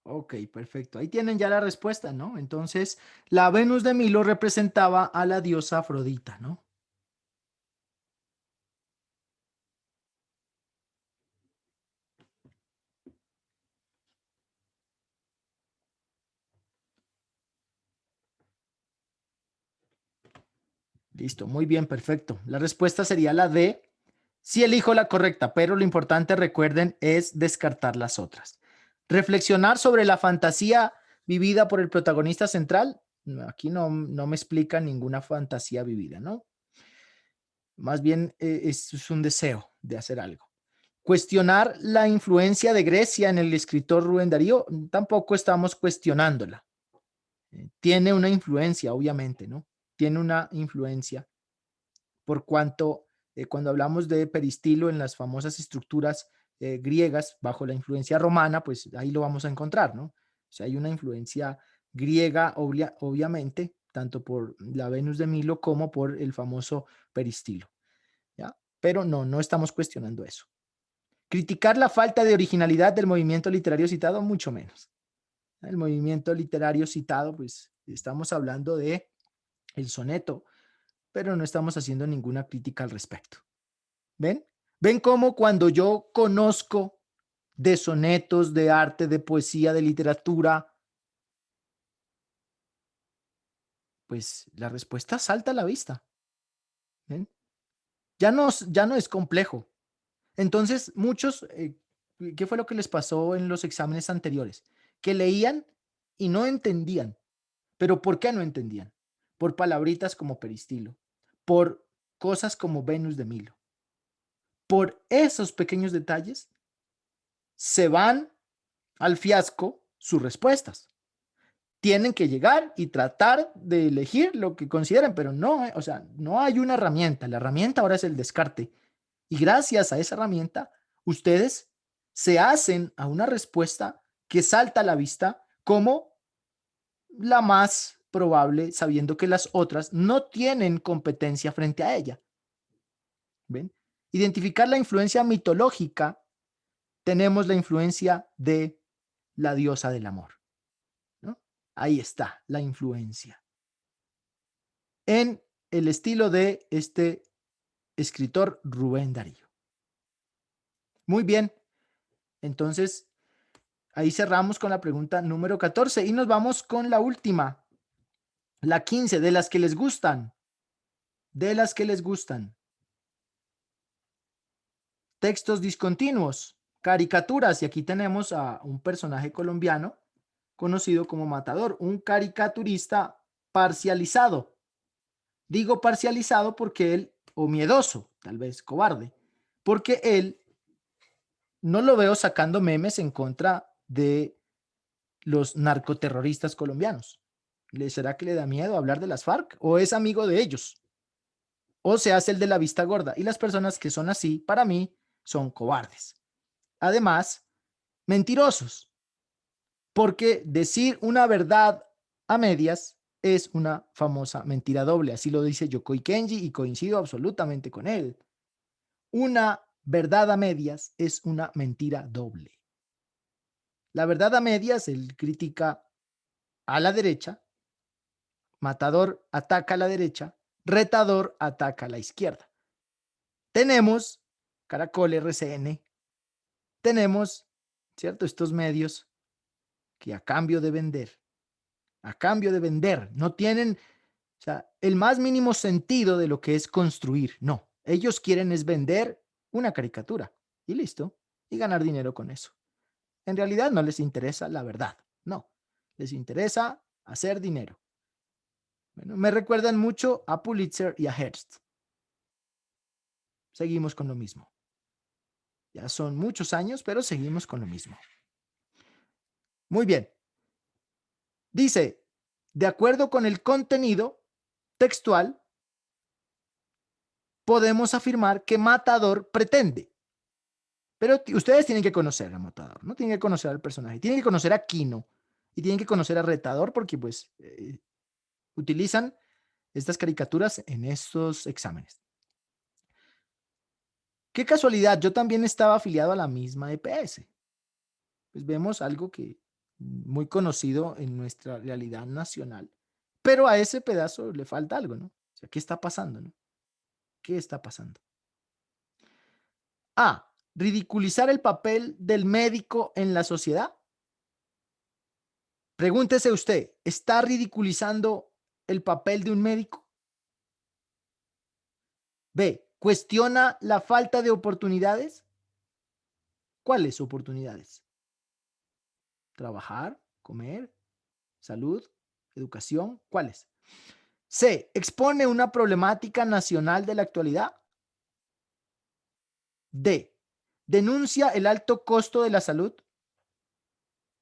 Ok, perfecto. Ahí tienen ya la respuesta, ¿no? Entonces, la Venus de Milo representaba a la diosa Afrodita, ¿no? Listo, muy bien, perfecto. La respuesta sería la D. Sí elijo la correcta, pero lo importante, recuerden, es descartar las otras. Reflexionar sobre la fantasía vivida por el protagonista central. No, aquí no me explica ninguna fantasía vivida, ¿no? Más bien es un deseo de hacer algo. Cuestionar la influencia de Grecia en el escritor Rubén Darío, tampoco estamos cuestionándola. Tiene una influencia, obviamente, ¿no? Tiene una influencia por cuanto cuando hablamos de peristilo en las famosas estructuras griegas bajo la influencia romana, pues ahí lo vamos a encontrar, ¿no? O sea, hay una influencia griega, obviamente, tanto por la Venus de Milo como por el famoso peristilo, ¿ya? Pero no estamos cuestionando eso. Criticar la falta de originalidad del movimiento literario citado, mucho menos. El movimiento literario citado, pues estamos hablando de el soneto, pero no estamos haciendo ninguna crítica al respecto. ¿Ven? ¿Ven cómo cuando yo conozco de sonetos, de arte, de poesía, de literatura, pues la respuesta salta a la vista? ¿Ven? Ya no es complejo. Entonces, muchos, ¿qué fue lo que les pasó en los exámenes anteriores? Que leían y no entendían. ¿Pero por qué no entendían? Por palabritas como peristilo, por cosas como Venus de Milo. Por esos pequeños detalles se van al fiasco sus respuestas. Tienen que llegar y tratar de elegir lo que consideren, pero no, o sea, no hay una herramienta. La herramienta ahora es el descarte. Y gracias a esa herramienta, ustedes se hacen a una respuesta que salta a la vista como la más probable, sabiendo que las otras no tienen competencia frente a ella. ¿Ven? Identificar la influencia mitológica, tenemos la influencia de la diosa del amor, ¿no? Ahí está la influencia. En el estilo de este escritor Rubén Darío. Muy bien. Entonces, ahí cerramos con la pregunta número 14 y nos vamos con la última, la 15, de las que les gustan. De las que les gustan. Textos discontinuos, caricaturas, y aquí tenemos a un personaje colombiano conocido como Matador, un caricaturista parcializado. Digo parcializado porque él, o miedoso, tal vez cobarde, porque él no lo veo sacando memes en contra de los narcoterroristas colombianos. ¿Será que le da miedo hablar de las FARC? ¿O es amigo de ellos? ¿O se hace el de la vista gorda? Y las personas que son así, para mí, son cobardes. Además, mentirosos. Porque decir una verdad a medias es una famosa mentira doble. Así lo dice Yokoi Kenji y coincido absolutamente con él. Una verdad a medias es una mentira doble. La verdad a medias, él critica a la derecha, Matador ataca a la derecha, Retador ataca a la izquierda. Tenemos Caracol RCN, tenemos, ¿cierto? Estos medios que a cambio de vender, no tienen sea, el más mínimo sentido de lo que es construir. No, ellos quieren es vender una caricatura y listo, y ganar dinero con eso. En realidad no les interesa la verdad, no, les interesa hacer dinero. Bueno, me recuerdan mucho a Pulitzer y a Hearst. Seguimos con lo mismo. Ya son muchos años, pero seguimos con lo mismo. Muy bien. Dice, de acuerdo con el contenido textual, podemos afirmar que Matador pretende. Pero ustedes tienen que conocer a Matador, ¿no? Tienen que conocer al personaje, tienen que conocer a Quino y tienen que conocer a Retador porque pues utilizan estas caricaturas en estos exámenes. Qué casualidad, yo también estaba afiliado a la misma EPS. Pues vemos algo que muy conocido en nuestra realidad nacional, pero a ese pedazo le falta algo, ¿no? O sea, ¿qué está pasando, no? ¿Qué está pasando? A. Ridiculizar el papel del médico en la sociedad. Pregúntese usted, ¿está ridiculizando el papel de un médico? B. ¿Cuestiona la falta de oportunidades? ¿Cuáles oportunidades? Trabajar, comer, salud, educación, ¿cuáles? C. ¿Expone una problemática nacional de la actualidad? D. ¿Denuncia el alto costo de la salud?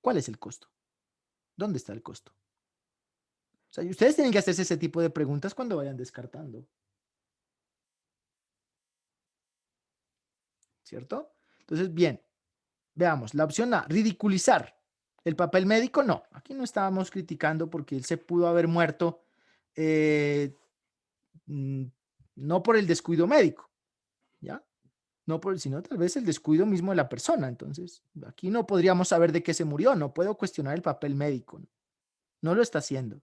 ¿Cuál es el costo? ¿Dónde está el costo? O sea, ustedes tienen que hacerse ese tipo de preguntas cuando vayan descartando. ¿Cierto? Entonces, bien, veamos. La opción A, ridiculizar el papel médico. No, aquí no estábamos criticando porque él se pudo haber muerto no por el descuido médico, ¿ya? No por, sino tal vez el descuido mismo de la persona. Entonces, aquí no podríamos saber de qué se murió. No puedo cuestionar el papel médico. No lo está haciendo.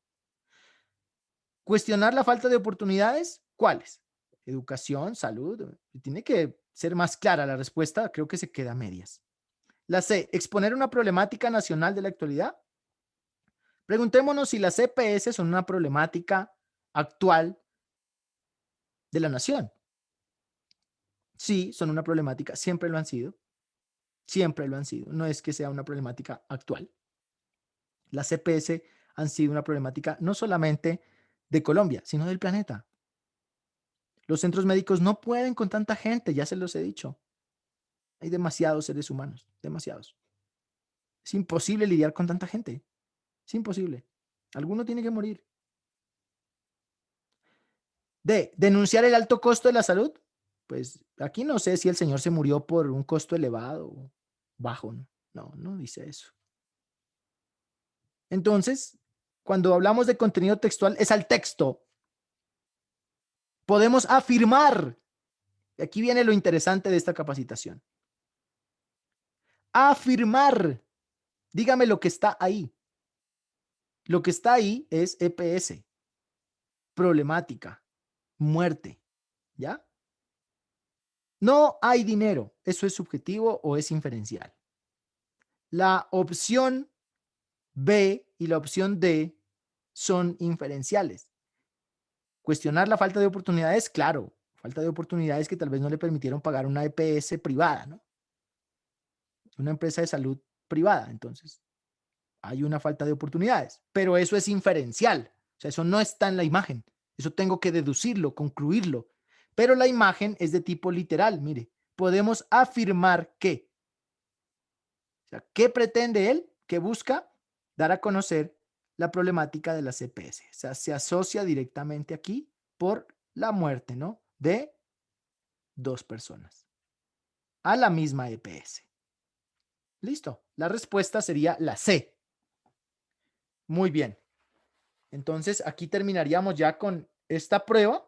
¿Cuestionar la falta de oportunidades? ¿Cuáles? Educación, salud. Tiene que ser más clara la respuesta. Creo que se queda a medias. La C, exponer una problemática nacional de la actualidad. Preguntémonos si las EPS son una problemática actual de la nación. Sí, son una problemática, siempre lo han sido. Siempre lo han sido. No es que sea una problemática actual. Las EPS han sido una problemática no solamente de Colombia, sino del planeta. Los centros médicos no pueden con tanta gente, ya se los he dicho. Hay demasiados seres humanos, demasiados. Es imposible lidiar con tanta gente. Es imposible. Alguno tiene que morir. D. Denunciar el alto costo de la salud. Pues aquí no sé si el señor se murió por un costo elevado o bajo. No, no dice eso. Entonces, cuando hablamos de contenido textual, es al texto. Podemos afirmar. Aquí viene lo interesante de esta capacitación. Afirmar. Dígame lo que está ahí. Lo que está ahí es EPS. Problemática. Muerte. ¿Ya? No hay dinero. ¿Eso es subjetivo o es inferencial? La opción B y la opción D son inferenciales. Cuestionar la falta de oportunidades, claro. Falta de oportunidades que tal vez no le permitieron pagar una EPS privada, ¿no? Una empresa de salud privada. Entonces, hay una falta de oportunidades. Pero eso es inferencial. O sea, eso no está en la imagen. Eso tengo que deducirlo, concluirlo. Pero la imagen es de tipo literal. Mire, podemos afirmar que. O sea, ¿qué pretende él? ¿Qué busca? Dar a conocer la problemática de las EPS. O sea, se asocia directamente aquí por la muerte, ¿no? De dos personas a la misma EPS. Listo. La respuesta sería la C. Muy bien. Entonces, aquí terminaríamos ya con esta prueba.